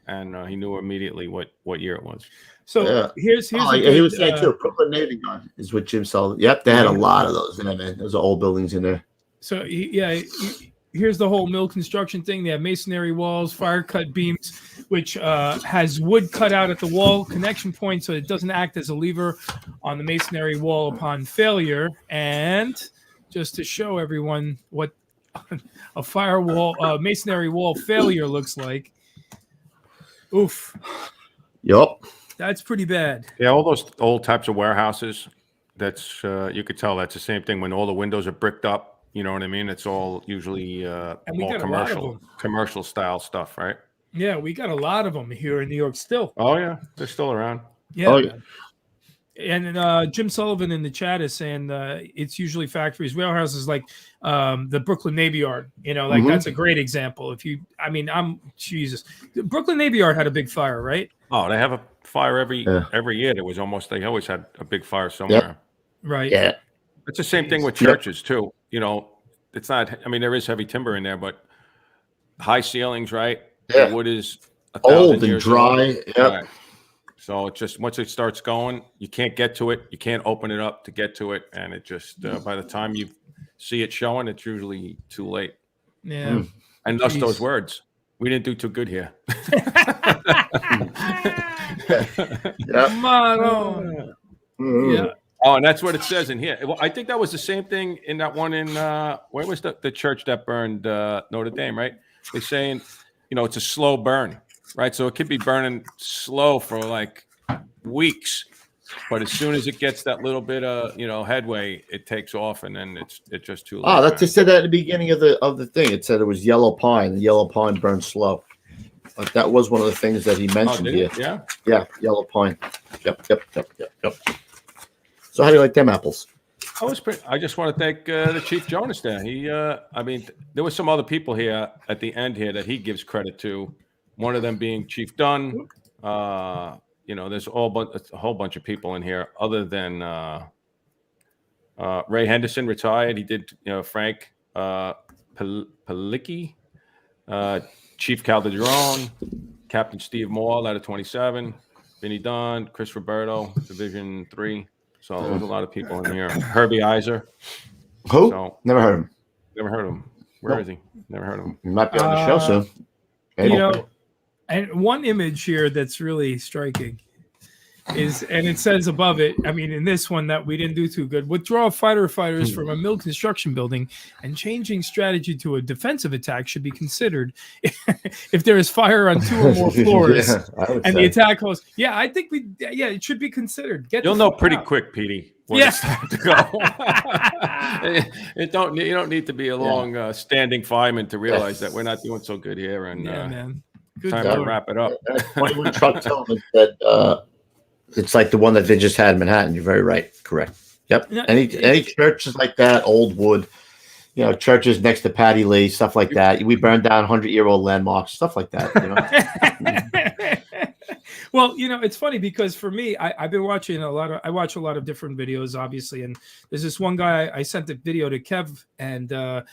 and he knew immediately what year it was. So Yeah. here's Oh, a yeah, good, he was saying too. Brooklyn Navy Guard is with Jim Sullivan. Yep, they had a lot of those in there, man. Those are old buildings in there. So here's the whole mill construction thing. They have masonry walls, fire cut beams, which has wood cut out at the wall connection point, so it doesn't act as a lever on the masonry wall upon failure. And just to show everyone what a masonry wall failure looks like. Oof. Yup. That's pretty bad. Yeah, all those old types of warehouses. That's you could tell that's the same thing when all the windows are bricked up. You know what I mean? It's all usually we all got a lot of them. commercial style stuff, right? Yeah, we got a lot of them here in New York still. Oh yeah, they're still around. Yeah. Oh, yeah. And Jim Sullivan in the chat is saying it's usually factories, warehouses like the Brooklyn Navy Yard. That's a great example. Jesus. The Brooklyn Navy Yard had a big fire, right? Oh, they have a fire every year. There was they always had a big fire somewhere. Yep. Right. Yeah. It's the same thing with churches too. It's not. I mean, there is heavy timber in there, but high ceilings, right? Yeah. The wood is Old and dry. Yep. Right. So it just once it starts going, you can't get to it. You can't open it up to get to it, and it just by the time you see it showing, it's usually too late. Yeah. And thus those words. We didn't do too good here. Mano. Yeah. Oh, and that's what it says in here. Well, I think that was the same thing in that one in where was the church that burned Notre Dame, right? They're saying, it's a slow burn, right? So it could be burning slow for like weeks, but as soon as it gets that little bit of headway, it takes off, and then it's just too late. Oh, they said that at the beginning of the thing. It said it was yellow pine. The yellow pine burns slow. Like that was one of the things that he mentioned here. Yeah. Yeah, yellow pine. Yep. So how do you like them apples? I just want to thank the Chief Jonas there. He, there were some other people here at the end here that he gives credit to. One of them being Chief Dunn. There's a whole bunch of people in here other than Ray Henderson retired. He did, Frank Palicki, Chief Calderon, Captain Steve Moore, ladder 27, Vinny Dunn, Chris Roberto, Division 3. So there's a lot of people in here. Herbie Iser. Who? So, Never heard of him. Never heard of him. Where is he? Never heard of him. He might be on the show soon. Maybe. And one image here that's really striking is, and it says above it, in this one that we didn't do too good, withdraw firefighters from a mill construction building and changing strategy to a defensive attack should be considered if there is fire on 2 or more floors and the attack host. Yeah, I think it should be considered. You'll know pretty quick, Petey. Yes. To go. You don't need to be a long standing fireman to realize that we're not doing so good here, and man. Good time to wrap it up. 21 truck Tillman said it's like the one that they just had in Manhattan. You're very right. Correct. Yep. Any churches like that, old wood, churches next to Patty Lee, stuff like that. We burned down 100-year-old landmarks, stuff like that. Well, it's funny because for me, I've been watching I watch a lot of different videos, obviously. And there's this one guy, I sent the video to Kev, and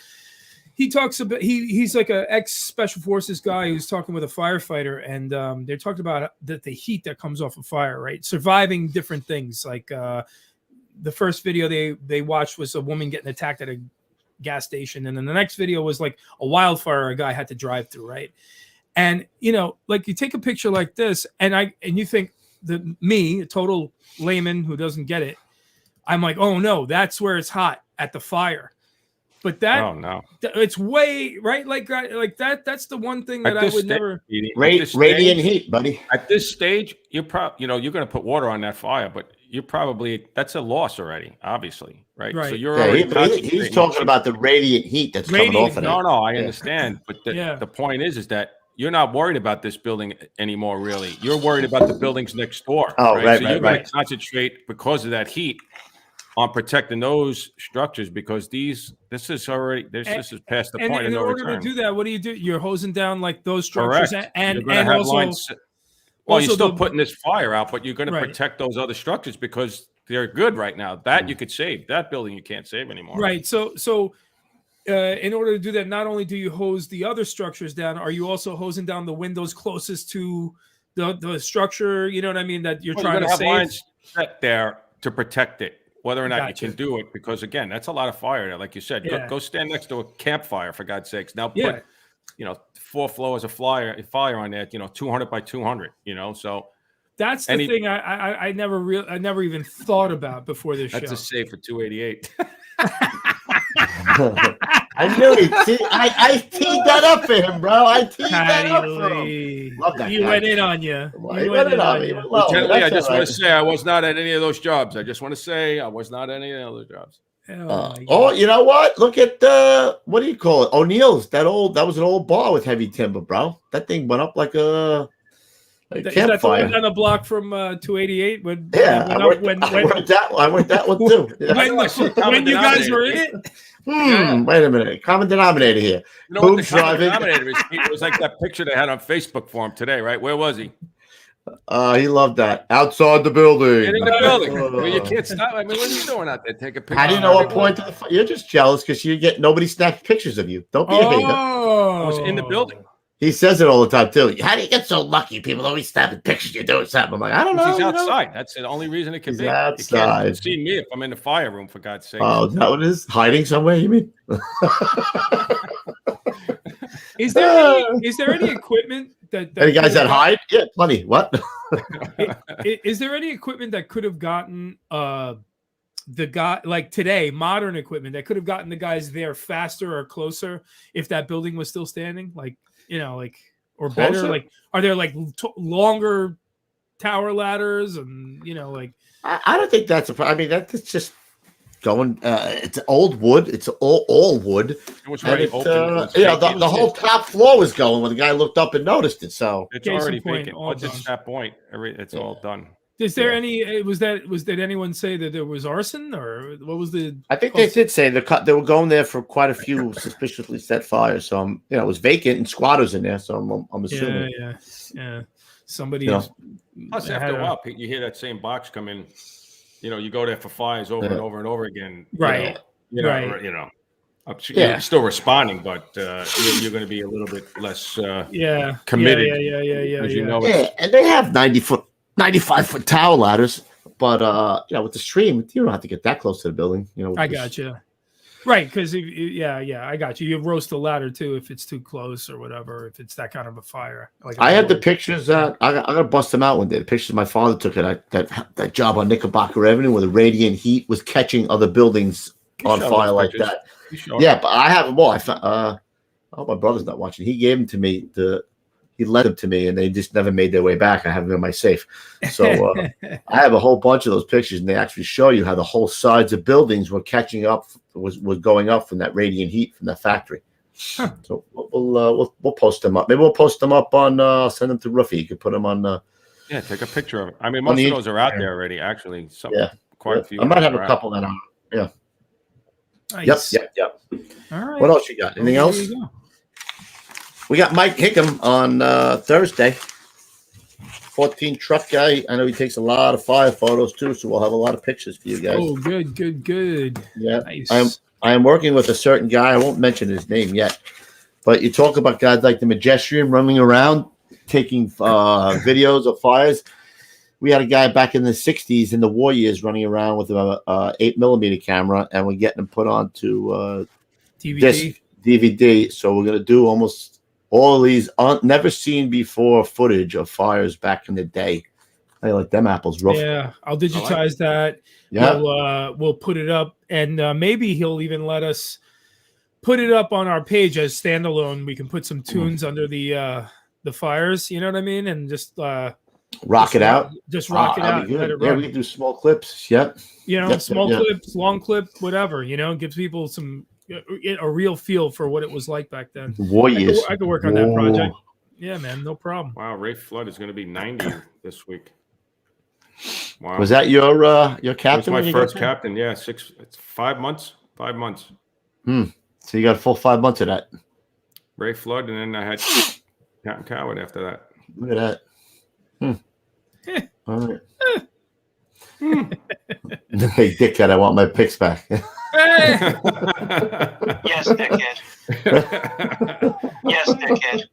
he talks about, he's like a ex-special forces guy who's talking with a firefighter, and they're talking about the heat that comes off of fire, right? Surviving different things. Like the first video they watched was a woman getting attacked at a gas station. And then the next video was like a wildfire a guy had to drive through, right? And, like you take a picture like this and you think a total layman who doesn't get it, I'm like, oh no, that's where it's hot at the fire. But it's way right. Like that. That's the one thing that I would never. Radiant heat, buddy. At this stage, you're you're going to put water on that fire, but that's a loss already, obviously, right? So you're he's talking about the radiant heat that's coming off of it. No, I understand, but the point is that you're not worried about this building anymore, really. You're worried about the buildings next door. Oh, right, So you're going to concentrate because of that heat on protecting those structures because this is past the point of no return. In order to do that, what do? You're hosing down like those structures, Correct. and have also. lines. Well, you're still putting this fire out, but you're going to protect those other structures because they're good right now. That you could save. That building you can't save anymore. Right. So in order to do that, not only do you hose the other structures down, are you also hosing down the windows closest to the structure? You know what I mean? That you're trying to have save. Lines set there to protect it. Whether or not you can do it, because again, that's a lot of fire there. Like you said, go stand next to a campfire for God's sakes. Now put, 4 floors of fire on there. 200 by 200. So that's the thing I never even thought about before this show. That's a safe for 288. I knew it. See, I teed that up for him, bro. I teed that up for him. Love that. He went in on you. He went in on me. I just want to say I was not at any of those jobs. I just want to say I was not at any of those jobs. You know what? Look at what do you call it? O'Neill's. That was an old bar with heavy timber, bro. That thing went up like a campfire. Is that on the block from 288? I went that one too. When you guys were in it. Wait a minute. Common denominator here. What the common denominator is? It was like that picture they had on Facebook for him today, right? Where was he? He loved that. Outside the building. In the building. Well, you can't stop. I mean, what are you doing out there? Take a picture. How do you know what point to the You're just jealous because nobody snapped pictures of you. Don't be a hater. I was in the building. He says it all the time too. How do you get so lucky? People always snapping pictures. You're doing something. I'm like, I don't know. He's outside. That's the only reason it can be. Outside. You can't see me if I'm in the fire room, for God's sake. Oh, is that what it is? Hiding somewhere? You mean? Is there any equipment that any guys that hide? Yeah, plenty. What? Is there any equipment that could have gotten the guy, like today, modern equipment that could have gotten the guys there faster or closer if that building was still standing? Or better? Closer? Like, are there longer tower ladders and I don't think that's a problem. I mean, that's just going. It's old wood. It's all wood. It was already open. The whole top floor was going when the guy looked up and noticed it. So it's already vacant. Once it's that point, it's all done. Is there any? Did anyone say that there was arson or what was the? I think they did say they were going there for quite a few suspiciously set fires. So it was vacant and squatters in there. So I'm assuming. Yeah. Somebody. Plus, after a while, Pete, you hear that same box come in. You go there for fires over and over and over again. Right. You're still responding, but you're going to be a little bit less committed. Yeah, and they have 95-foot tower ladders, but with the stream, you don't have to get that close to the building. I got you. Right, because I got you. You roast the ladder too if it's too close or whatever. If it's that kind of a fire, I had the pictures that I'm gonna bust them out one day. The pictures my father took at that job on Knickerbocker Avenue where the radiant heat was catching other buildings on fire like that. Yeah, but I have them all. My brother's not watching. He gave them to me. He lent them to me, and they just never made their way back. I have them in my safe. So I have a whole bunch of those pictures, and they actually show you how the whole sides of buildings were catching up, was going up from that radiant heat from that factory. Huh. So we'll post them up. Maybe we'll post them up on. Send them to Ruffy. You could put them on. Take a picture of it. I mean, most of those are out there already. Actually, quite a few. I might have a couple that are. Yeah. Nice. Yep. All right. What else you got? Anything else? We got Mike Hickam on Thursday. 14 truck guy. I know he takes a lot of fire photos too, so we'll have a lot of pictures for you guys. Oh, good. Yeah. Nice. I am working with a certain guy. I won't mention his name yet, but you talk about guys like the Majestrian running around taking videos of fires. We had a guy back in the 60s in the war years running around with a 8mm camera, and we're getting him put onto DVD. So we're going to do almost all of these never seen before footage of fires back in the day. I like them apples rough. Yeah, I'll digitize that. Yeah, we'll put it up, and maybe he'll even let us put it up on our page as standalone. We can put some tunes under the fires. You know what I mean? And just rock it out. Just rock it out. Let it run. We can do small clips. Yep. Small clips, long clip, whatever. Gives people a real feel for what it was like back then. War years. I could work on that project. Yeah, man, no problem. Wow, Ray Flood is going to be 90 this week. Wow. Was that your That captain? was when my you got first there? captain. Yeah, it's 5 months. 5 months. So you got a full 5 months of that. Ray Flood, and then I had Captain Coward after that. Look at that. All right. Hey, dickhead, I want my picks back. Yes, dickhead. Yes, dickhead.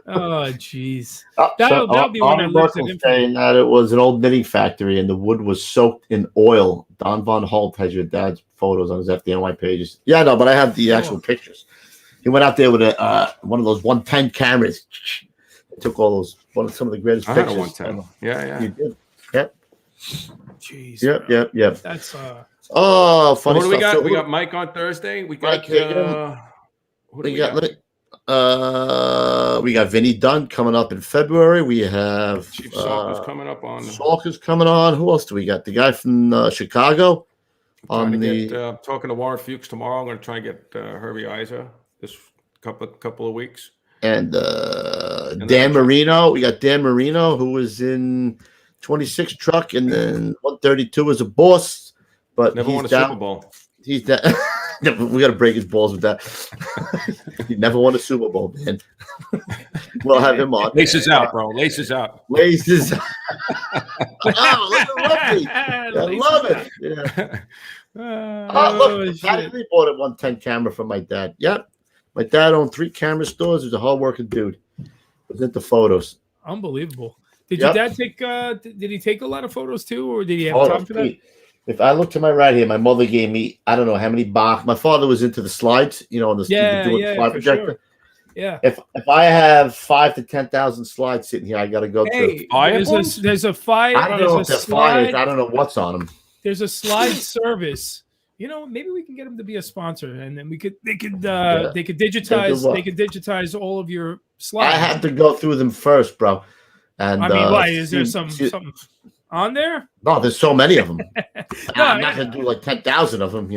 Oh, jeez. Oh, That'll be when I lives in infamy. saying that it was an old knitting factory and the wood was soaked in oil. Don Von Holt has your dad's photos on his FDNY pages. Yeah, no, but I have the actual pictures. He went out there with one of those 110 cameras. Took all those some of the greatest I had a pictures. 110. Yeah. You did. Yep. Jeez. Yep. That's Oh, funny What do we stuff. got? So We got Mike on Thursday. We got Mike Higgin. who do we got Vinny Dunn coming up in February. We have Chief Salker's coming up on. Salker's coming on. Who else do we got? The guy from Chicago. Talking to Warren Fuchs tomorrow. I'm going to try and get Herbie Iser this couple of weeks. And Dan Marino. We got Dan Marino, who was in 26 truck and then 132 as a boss, but Never won a Super Bowl. He's that. We got to break his balls with that. He never won a Super Bowl, man. We'll have him on. Laces out, bro. Laces out. Laces. Oh, look at Luffy. I love it. Yeah. Look, Patty Lee bought a 110 camera from my dad. Yep. My dad owned 3 camera stores. He was a hard-working dude. Was into photos. unbelievable. Did your dad take? Did he take a lot of photos too, or did he have time for that? If I look to my right here, my mother gave me, I don't know how many box. My father was into the slides, on the slide projector. Sure. Yeah. If I have 5,000 to 10,000 slides sitting here, I got to go through. There's a fire. I don't know if they're flyers. I don't know what's on them. There's a slide service. Maybe we can get them to be a sponsor, and then they could digitize all of your slides. I have to go through them first, bro. And I mean, why is there something on there? No, there's so many of them. I'm not gonna do like 10,000 of them.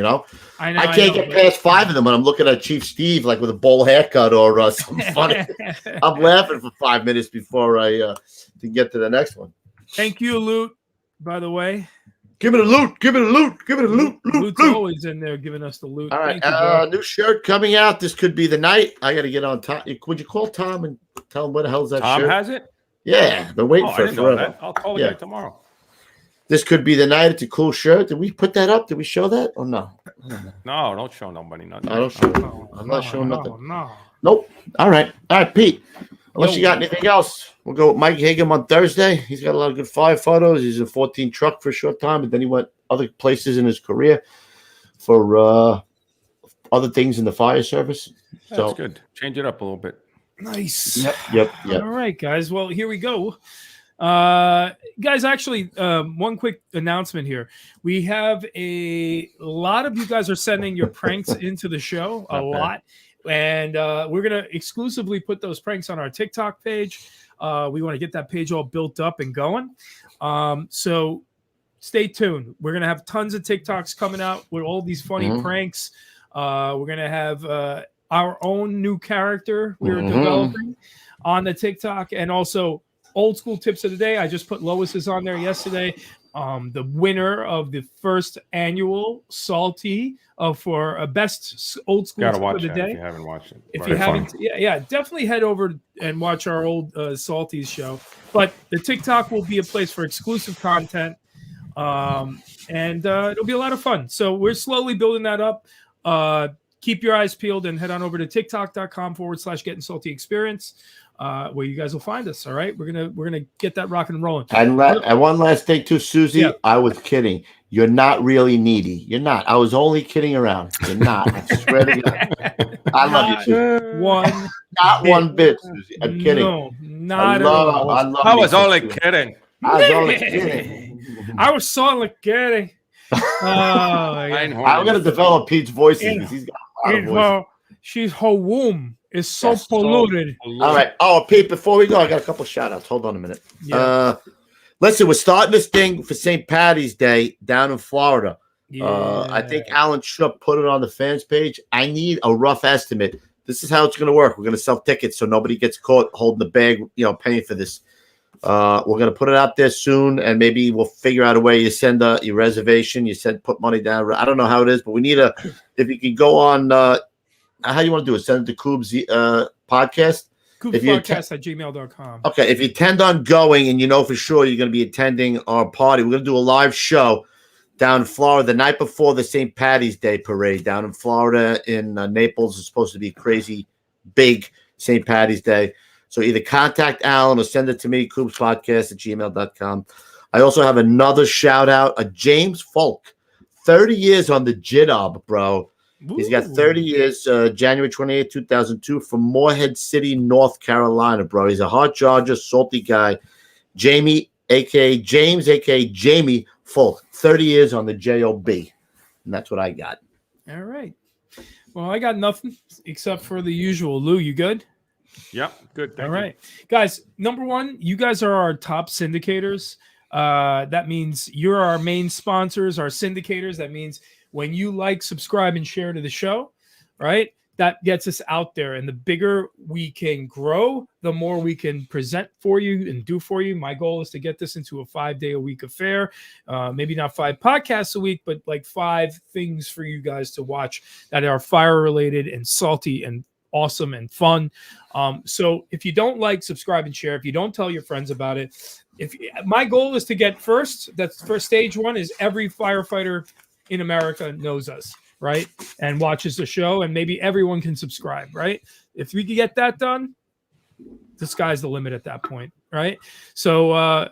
I can't get past 5 of them when I'm looking at Chief Steve like with a bowl haircut or something funny. I'm laughing for 5 minutes before I can get to the next one. Thank you, Loot. By the way, give it a loot. Give it a loot. Give it a loot. Loot's always in there giving us the loot. All right, new shirt coming out. This could be the night. I got to get on Tom. Would you call Tom and tell him where the hell's that shirt? Tom has it. Yeah, been waiting for it forever. I'll call the guy tomorrow. This could be the night. It's a cool shirt. Did we put that up? Did we show that or no? No, don't show nobody nothing. I don't show. I'm not showing nothing. No. Nope. All right, Pete. Unless you got anything else, we'll go with Mike Higgin on Thursday. He's got a lot of good fire photos. He's in 14 truck for a short time, but then he went other places in his career for other things in the fire service. That's good. Change it up a little bit. Nice. Yep. All right, guys. Well, here we go. Guys, actually, one quick announcement here. We have a lot of you guys are sending your pranks into the show, a lot. And we're going to exclusively put those pranks on our TikTok page. We want to get that page all built up and going. So stay tuned. We're going to have tons of TikToks coming out with all these funny pranks. We're going to have our own new character we're developing on the TikTok, and also old school tips of the day. I just put Lois's on there yesterday. The winner of the first annual Salty for a best old school tip of the day. If you haven't watched it. If you haven't, definitely head over and watch our old Salties show. But the TikTok will be a place for exclusive content, and it'll be a lot of fun. So we're slowly building that up. Keep your eyes peeled and head on over to tiktok.com/getting salty experience, where you guys will find us. All right. We're gonna get that rocking and rolling. And one last thing too, Susie. Yeah. I was kidding. You're not really needy. You're not. I was only kidding around. You're not. I swear to God. I love you, Susie. Not one bit, Susie. I'm kidding. No, not at all. I was only kidding. I was only kidding. I was only kidding. I'm gonna develop Pete's voices. He's got a lot of voices. Her womb is so polluted. All right. Oh, Pete, before we go, I got a couple shout outs. Hold on a minute. Yeah. Listen, we're starting this thing for St. Patty's Day down in florida. I think Alan Schupp put it on the fans page. I need a rough estimate this is how it's going to work. We're going to sell tickets so nobody gets caught holding the bag, paying for this. We're going to put it out there soon, and maybe we'll figure out a way. You send your reservation, put money down. I don't know how it is, but we need if you can go on, how you want to do it? Send it to Coob's podcast. Coobspodcast at gmail.com. Okay, if you intend on going and you know for sure you're going to be attending our party, we're going to do a live show down in Florida the night before the St. Patty's Day parade down in Florida in Naples. It's supposed to be crazy big St. Patty's Day. So either contact Alan or send it to me, coobspodcast at gmail.com. I also have another shout out, James Folk, 30 years on the Jidob, bro. Ooh. He's got 30 years, January 28, 2002, from Morehead City, North Carolina, bro. He's a hard charger, salty guy. Jamie, a.k.a. James, a.k.a. Jamie Folk, 30 years on the JOB. And that's what I got. All right. Well, I got nothing except for the usual. Lou, you good? Yep, good. Thank All you. right. Guys, number one, you guys are our top syndicators. That means you're our main sponsors, our syndicators. That means when you like, subscribe, and share to the show, right? That gets us out there. And the bigger we can grow, the more we can present for you and do for you. My goal is to get this into a 5-day-a-week affair. Maybe not 5 podcasts a week, but like 5 things for you guys to watch that are fire-related and salty and awesome and fun. So if you don't like, subscribe, and share, if you don't tell your friends about it, my goal is to get first, that's first stage one, is every firefighter in America knows us, right? And watches the show, and maybe everyone can subscribe, right? If we can get that done, the sky's the limit at that point, right? So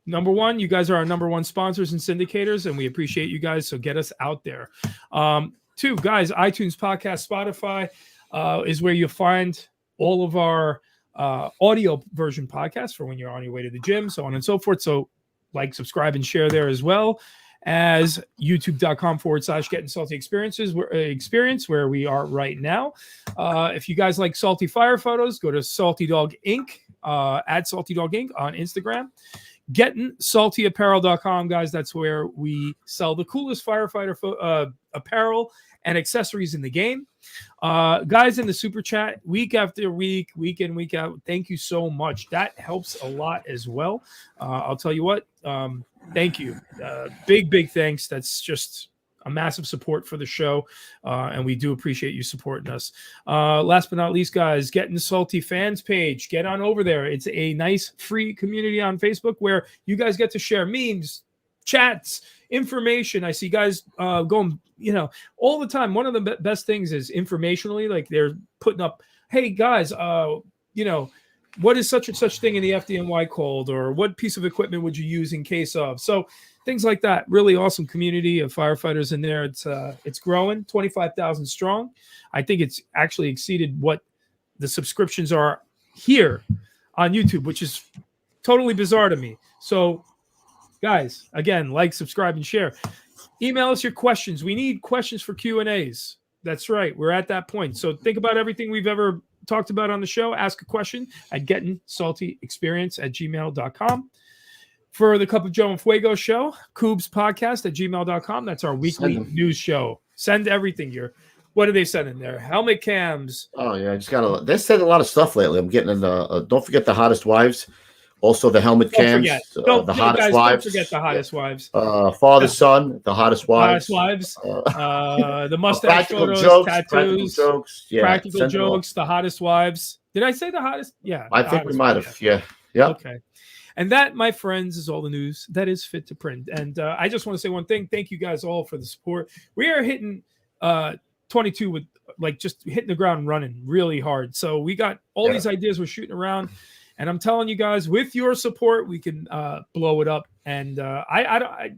number one, you guys are our number one sponsors and syndicators, and we appreciate you guys. So get us out there. 2, guys, iTunes, podcast, Spotify is where you'll find all of our audio version podcasts for when you're on your way to the gym, so on and so forth. So like, subscribe, and share there, as well as youtube.com/getting salty experience, where we are right now. If you guys like salty fire photos, go to Salty Dog Inc. At Salty Dog Inc. on Instagram. GettingSaltyApparel.com, guys. That's where we sell the coolest firefighter apparel and accessories in the game. Guys in the super chat, week after week, week in, week out, thank you so much. That helps a lot as well. I'll tell you what, thank you. Big thanks. That's just a massive support for the show, and we do appreciate you supporting us. Last but not least, guys, Getting Salty fans page. Get on over there. It's a nice free community on Facebook where you guys get to share memes, chats, information. I see guys going, all the time. One of the best things is informationally, like they're putting up, hey guys, what is such and such thing in the FDNY called, or what piece of equipment would you use in case of? So things like that. Really awesome community of firefighters in there. It's growing, 25,000 strong. I think it's actually exceeded what the subscriptions are here on YouTube, which is totally bizarre to me. So guys, again, like, subscribe, and share. Email us your questions. We need questions for Q&As. That's right. We're at that point. So think about everything we've ever talked about on the show. Ask a question at gettingsaltyexperience@gmail.com. For the Cup of Joe and Fuego show, coobspodcast@gmail.com. That's our weekly news show. Send everything here. What are they sending there? Helmet cams. Oh, yeah. They sent a lot of stuff lately. I'm getting in don't forget the hottest wives. Also, the helmet cams, the hottest wives. Don't forget the hottest wives. Father, son, the hottest wives. The mustache photos, tattoos, practical jokes, the hottest wives. Did I say the hottest? Yeah. I think we might have. Yeah. Yeah. Okay. And that, my friends, is all the news that is fit to print. And I just want to say one thing. Thank you guys all for the support. We are hitting 22 with just hitting the ground running really hard. So we got all these ideas we're shooting around. And I'm telling you guys, with your support, we can blow it up. And I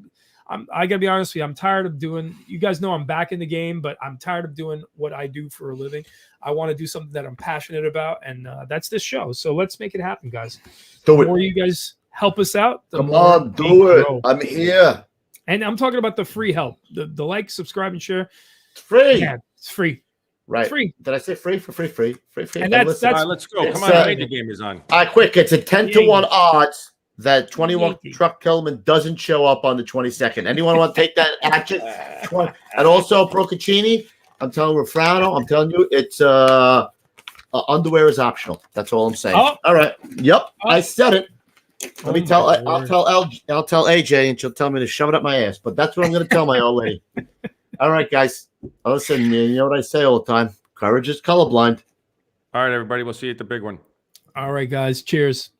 gotta be honest with you, I'm tired of doing. You guys know I'm back in the game, but I'm tired of doing what I do for a living. I want to do something that I'm passionate about, and that's this show. So let's make it happen, guys. Do it. The more you guys help us out, the Come more on, do it. grow. I'm here. And I'm talking about the free help, the like, subscribe, and share. It's free. Yeah, it's free. Right. It's free. Did I say free? For free. And that's All right, let's go. Come on, the game is on. All right, quick. It's a 10-1 odds that 21 Truck Kellerman doesn't show up on the 22nd. Anyone want to take that action? And also, Procaccini, I'm telling Rafrano. I'm telling you, it's underwear is optional. That's all I'm saying. Oh. All right. Yep. Oh. I said it. Let me Oh tell. my I'll word. tell I'll tell AJ, and she'll tell me to shove it up my ass. But that's what I'm going to tell my old lady. All right, guys. Listen, you know what I say all the time. Courage is colorblind. All right, everybody. We'll see you at the big one. All right, guys. Cheers.